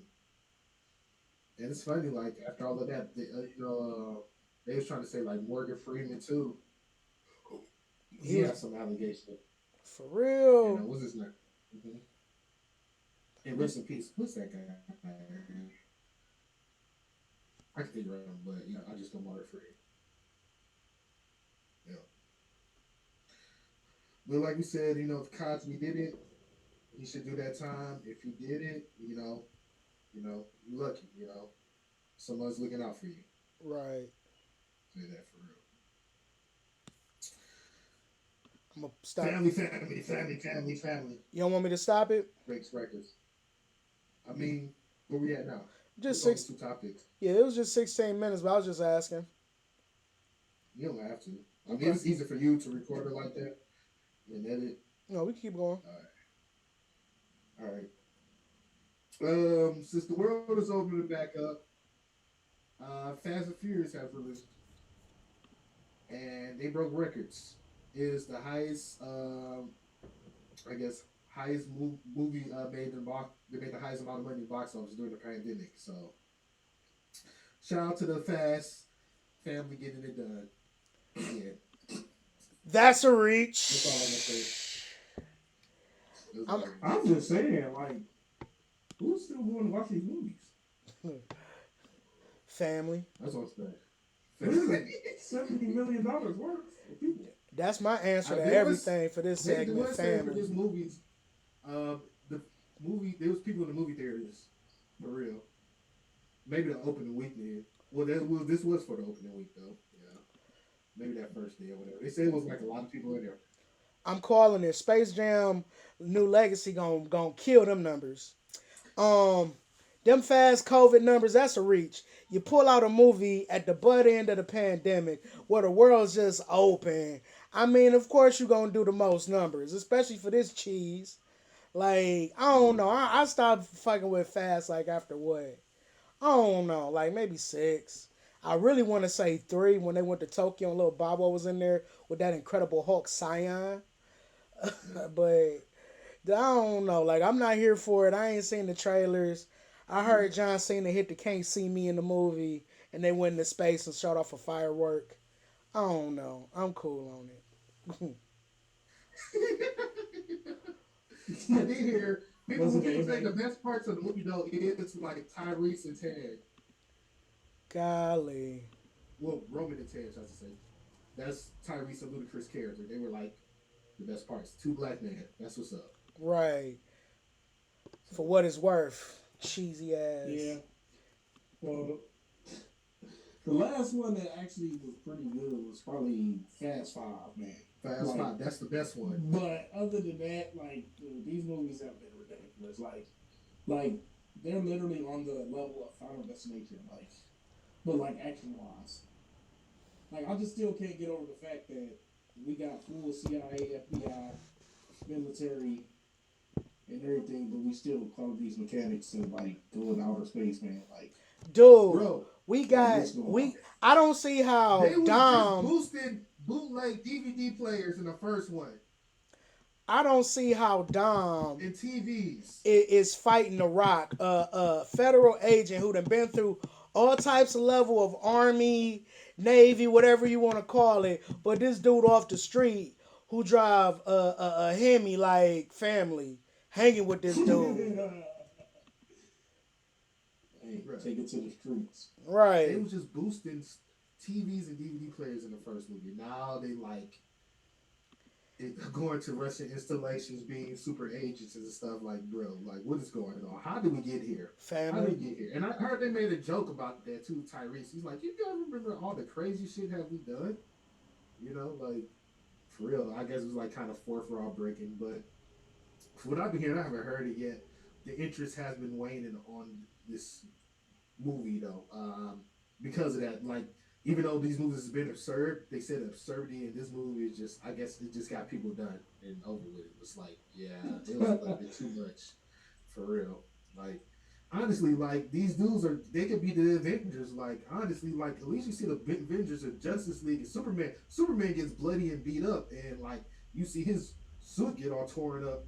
And it's funny, like after all of that, they was trying to say like Morgan Freeman too. He He was has some allegation, for and real. what's his name? Mm-hmm. And rest in peace. Who's that guy? I can think of him, but I just don't Morgan Freeman. Yeah. But like we said, if Cosby did it, he should do that time. If he did it, you lucky. Someone's looking out for you. Right. Say that for real. I'm gonna stop. Family, family, family, family, family. You don't want me to stop it? Breaks records. I mean, where we at now? Just It's only six. two topics. Yeah, it was just 16 minutes, but I was just asking. You don't have to. I mean, Okay. it's easy for you to record it like that and edit. No, we can keep going. All right. Since the world is opening back up, Fast and Furious have released, and they broke records. It is the highest, I guess, highest movie made in box. They made the highest amount of money in box office during the pandemic. So, shout out to the Fast family getting it done. Yeah, That's a that's all I'm gonna say. reach. It was I'm like, I'm just saying, like, who's still going to watch these movies? family. that's what I'm Really? saying. $70 million worth of people. That's my answer to There was everything for this they segment. were saying for Family. this movie, the movie there was people in the movie theaters for real. Maybe the opening week then. Well, this was for the opening week though. Yeah, maybe that first day or whatever. They said it was like a lot of people in there. I'm calling it Space Jam New Legacy gonna kill them numbers. Um, them fast COVID numbers, that's a reach. You pull out a movie at the butt end of the pandemic where the world's just open. I mean, of course you're gonna do the most numbers, especially for this cheese. Like, I don't know. I stopped fucking with fast like after what? I don't know, like maybe six. I really want to say three when they went to Tokyo and little Bobo was in there with that Incredible Hulk Scion. But I don't know. Like I'm not here for it. I ain't seen the trailers. I heard John Cena hit the "Can't See Me" in the movie, and they went into space and shot off a firework. I don't know. I'm cool on it. I did hear Was it people say anything? the best parts of the movie though is like Tyrese and Ted. Golly, Well, Roman and Ted, I should say. That's Tyrese and Ludacris character. They were like the best parts. Two black men. That's what's up. right? So, For what it's worth, cheesy Yeah. ass. Well, the last one that actually was pretty good was probably Fast Five, man. Fast Like, Five. That's the best one. but other than that, like, dude, these movies have been ridiculous. Like they're literally on the level of Final Destination, but like action wise. Like, I just still can't get over the fact that we got full CIA, FBI, military, and everything, but we still call these mechanics to like go in outer space, man. Dude, Bro, we Like got what's going on? we. I don't see how they was just Dom. boosting bootleg DVD players in the first one I don't see how Dom and TVs. is fighting the Rock, a federal agent who done been through all types of level of army, navy, whatever you want to call it. But this dude off the street who drive a Hemi like family hanging with this dude, Hey, Right. take it to the streets. They right? was just boosting TVs and DVD players in the first movie. Now they like going to Russian installations, being super agents and stuff. Like, bro, like what is going on? How did we get here? How did Family. we get here? And I heard they made a joke about that too. Tyrese, he's like, you guys remember all the crazy shit have we done? You know, like for real. I guess it was like kind of fourth wall breaking, but from what I've been hearing, I haven't heard it yet. The interest has been waning on this movie though, because of that. Like, even though these movies have been absurd, they said absurdity in this movie is just, I guess, it just got people done and over with. It was like, yeah, it was a little bit too much, for real. Like, honestly, like these dudes are, they could be the Avengers. Like, honestly, like at least you see the Avengers of Justice League and Superman. Superman gets bloody and beat up, and like you see his suit get all torn up.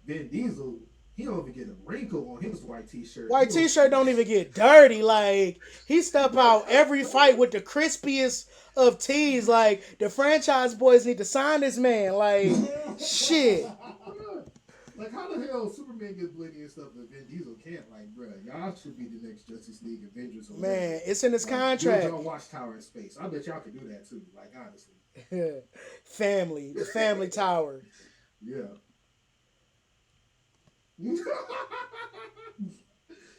Vin Diesel, he don't even get a wrinkle on his white t-shirt. White t-shirt don't even get dirty. Like he step out every fight with the crispiest of tees. Like the franchise boys need to sign this man. Like shit. Like, how the hell Superman gets bloody and stuff, but Vin Diesel can't? Like, bruh, y'all should be the next Justice League Avengers or whatever. Man, it's in his Like, contract. build y'all watchtower in space. I bet y'all could do that too. Like, honestly. Family, the family tower. Yeah.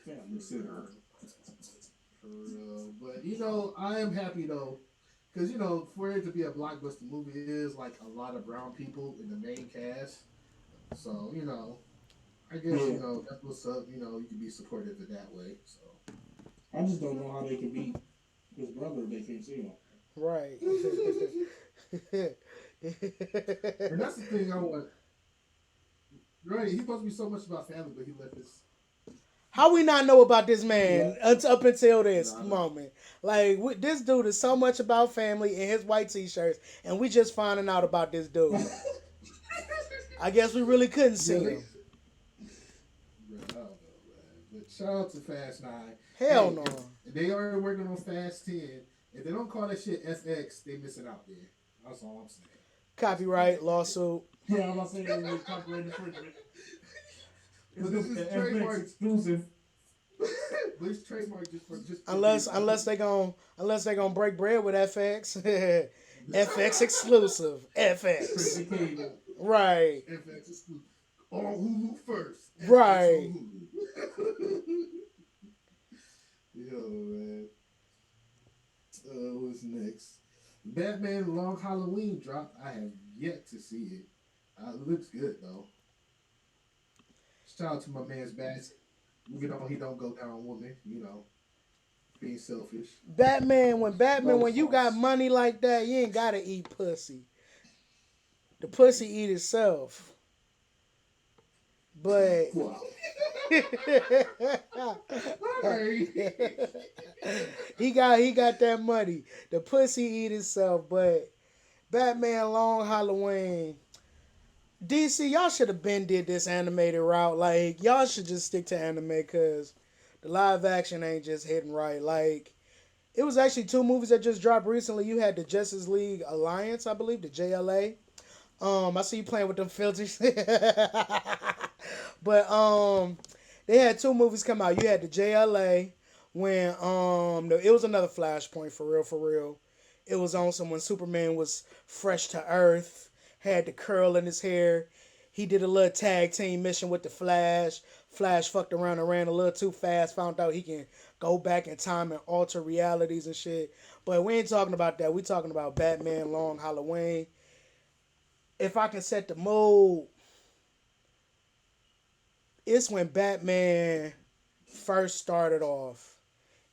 Family center. For real. But, I am happy though. Because, for it to be a blockbuster movie, it is like a lot of brown people in the main cast. So, I guess, that's what's up. You can be supportive in that way. So. I just don't know how they can beat his brother if they can't see him. Right. And that's the thing I want. Right, he's supposed to be so much about family, but he left his. How we not know about this man up until this Nah. moment? Like this dude is so much about family and his white t-shirts, and we just finding out about this dude. I guess we really couldn't see him. I don't know, man. But shout out to Fast 9. Hell Hey, no. if they are working on Fast 10. If they don't call that shit FX, they missing out there. That's all I'm saying. Copyright lawsuit. Yeah, I'm about to say it was copyright infringement. It's But gonna this be is an FX trademark. exclusive. But it's trademark just for Unless Disney. unless they gon' unless they gonna break bread with FX. FX exclusive. FX. Strictly cable. Right. FX exclusive. On Hulu first. FX Right. on Hulu. Yo, man. What's next? Batman Long Halloween drop. I have yet to see it. It looks good though. Shout out to my man's Bats. You know he don't go down on women. Being selfish. Batman, No when you got sauce. money like that, you ain't gotta eat pussy. The pussy eat itself. But Wow. he Alright. got that money. The pussy eat itself, but Batman Long Halloween. DC, y'all should have been did this animated route. Like y'all should just stick to anime because the live action ain't just hitting right. Like it was actually two movies that just dropped recently. You had the Justice League Alliance, I believe, the JLA. I see you playing with them filters. But they had two movies come out. You had the JLA when it was another Flashpoint for real, for real. It was on some when Superman was fresh to Earth, had the curl in his hair. He did a little tag team mission with the Flash. Flash fucked around and ran a little too fast. Found out he can go back in time and alter realities and shit. But we ain't talking about that. We talking about Batman Long Halloween. If I can set the mood, it's when Batman first started off.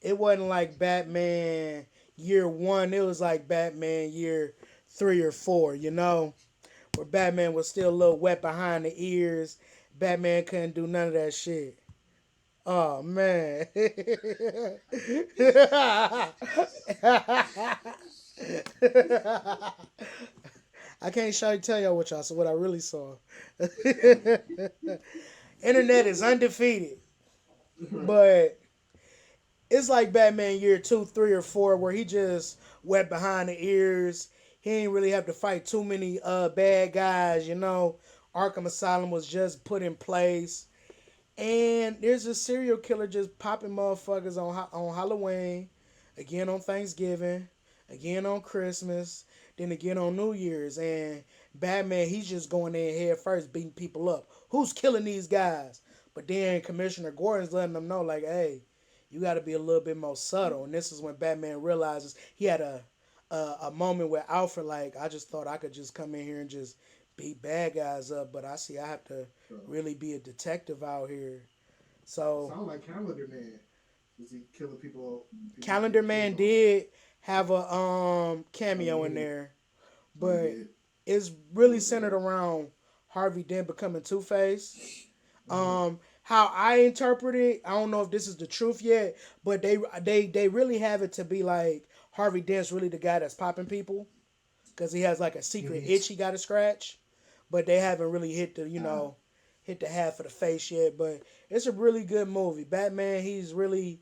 It wasn't like Batman year one. It was like Batman year 3 or 4. Where Batman was still a little wet behind the ears. Batman couldn't do none of that shit. Oh man. I can't show tell y'all what y'all saw. What I really saw. Internet is undefeated, Right. but it's like Batman year 2, 3, or 4 where he just wet behind the ears. He ain't really have to fight too many bad guys. Arkham Asylum was just put in place, and there's a serial killer just popping motherfuckers on Halloween, again on Thanksgiving, again on Christmas, then again on New Year's. And Batman, he's just going in head first, beating people up. Who's killing these guys? But then Commissioner Gordon's letting them know, like, hey, you got to be a little bit more subtle. And this is when Batman realizes he had a moment where Alfred, like, I just thought I could just come in here and just beat bad guys up, but I see I have to So, really be a detective out here. So sound like Calendar Man. Was he killing people Calendar getting killed Man off? did have a Oh, he cameo in did. there, Oh, he but did. it's really centered Okay. around Harvey Dent becoming Two Face. Uh-huh. How I interpret it, I don't know if this is the truth yet, but they really have it to be like Harvey Dent's really the guy that's popping people because he has like a secret Mm-hmm. itch he got to scratch, but they haven't really hit the Ah. hit the half of the face yet. But it's a really good movie. Batman, he's really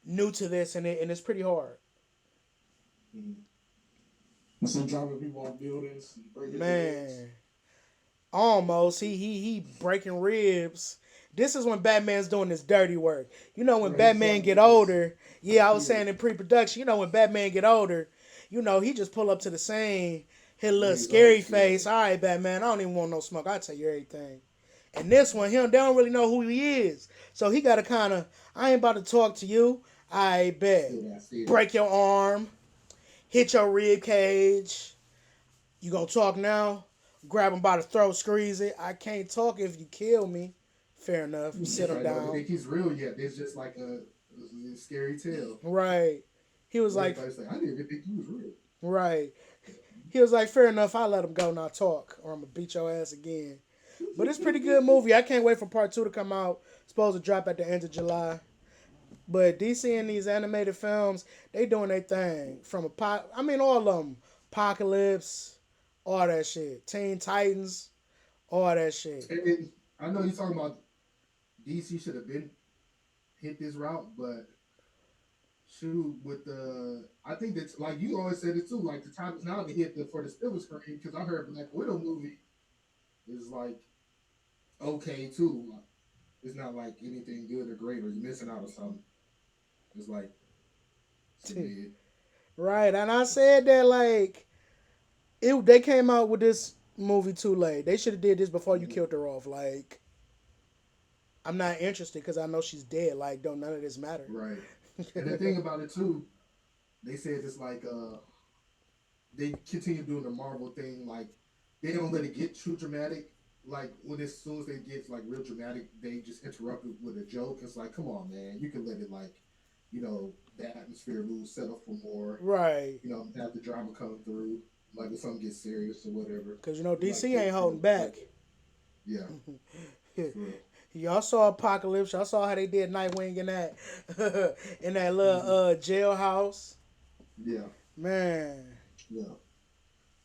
new to this, and it's pretty hard. Mm-hmm. Some dropping people off buildings, breaking legs. Man, almost he breaking ribs. This is when Batman's doing his dirty work. When Right. He's Batman starting get to just older, yeah, I was yeah. saying in pre-production, when Batman get older, he just pull up to the scene, hit a little He's like scary yeah. face. All right, Batman, I don't even want no smoke. I'll tell you everything. And this one, they don't really know who he is. So he got to kind of, I ain't about to talk to you. I bet. Still got still. Break your arm, hit your rib cage. You gonna talk now? Grab him by the throat, squeeze it. I can't talk if you kill me. Fair enough. Sit him Everybody don't down. think he's real yet. It's just like a scary tale. Right. He was like, Everybody's like, I didn't even think he was real. right. He was like, fair enough. I'll let him go, not talk, or I'm gonna beat your ass again. But it's a pretty good movie. I can't wait for part 2 to come out. Supposed to drop at the end of July. But DC and these animated films, they doing their thing. I mean, all of them. Apocalypse, all that shit. Teen Titans, all that shit. And then, I know you're talking about DC should have been hit this route, but shoot, with I think that's like you always said it too. Like the time is now to hit for the silver screen because I heard Black Widow movie. is like okay too. It's not like anything good or great or you're missing out on something. It's like some mid. Right, and I said that like they came out with this movie too late. They should have did this before you Mhm. killed her off. Like I'm not interested because I know she's dead. Like don't none of this matter. Right. And the thing about it too, they said it's like they continue doing the Marvel thing. Like they don't let it get too dramatic. Like when as soon as they get like real dramatic, they just interrupt it with a joke. It's like, come on, man, you can let it like, the atmosphere move, set up for more. Right, Have the drama come through. Like if something gets serious or whatever. because Like DC they, ain't holding back. yeah, for real. Y'all saw Apocalypse. Y'all saw how they did Nightwing in that in that little Hmm. jailhouse. Yeah, Man, yeah,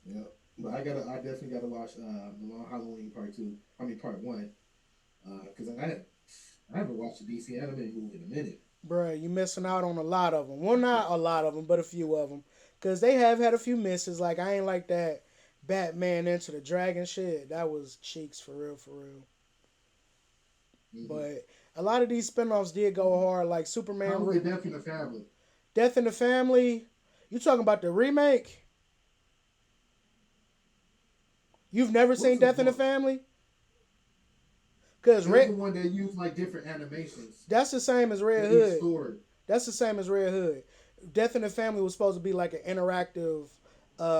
yeah. But I definitely gotta watch the Long Halloween part two. I mean part one. Because I haven't watched a DC animated movie in a minute. bruh, you missing out on a lot of them. Well, not a lot of them, but a few of them. Because they have had a few misses. Like, I ain't like that Batman Into the Dragon shit. That was cheeks for real, for real. Hmm. But a lot of these spinoffs did go hard. Like How Superman was the Death in the Family? Death in the Family. You talking about the remake? You've never What's seen the Death in the one? Family? Because It was the one that used like different animations that's the same as Red in each Hood. story. That's the same as Red Hood. Death in the Family was supposed to be like an interactive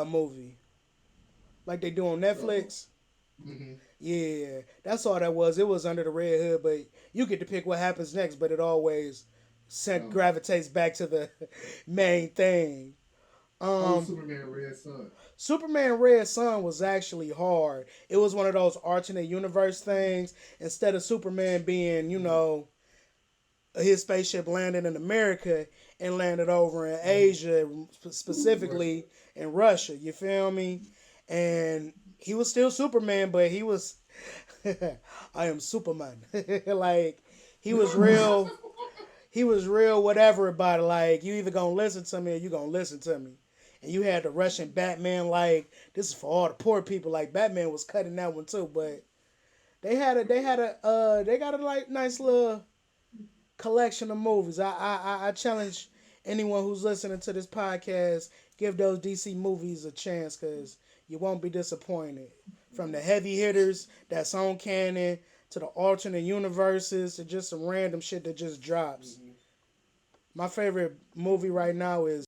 movie, like they do on Oh, Netflix. hmm, Yeah, that's all that was. It was under the Red Hood, but you get to pick what happens next. But it always sent oh. gravitates back to the main thing. How was Um, Superman Red Sun? Superman Red Sun was actually hard. It was one of those alternate universe things. Instead of Superman being, Hmm. his spaceship landed in America and landed over in Hmm. Asia, Russia. specifically in Russia. You feel me? And he was still Superman, but he was, I am Superman. Like he was real. He was real. Whatever about it. Like you either gonna listen to me or you gonna listen to me. And you had the Russian Batman. Like this is for all the poor people. Like Batman was cutting that one too, but they got a like nice little collection of movies. I challenge anyone who's listening to this podcast, give those DC movies a chance because you won't be disappointed. From the heavy hitters that's on canon to the alternate universes to just some random shit that just drops. Hmm. My favorite movie right now is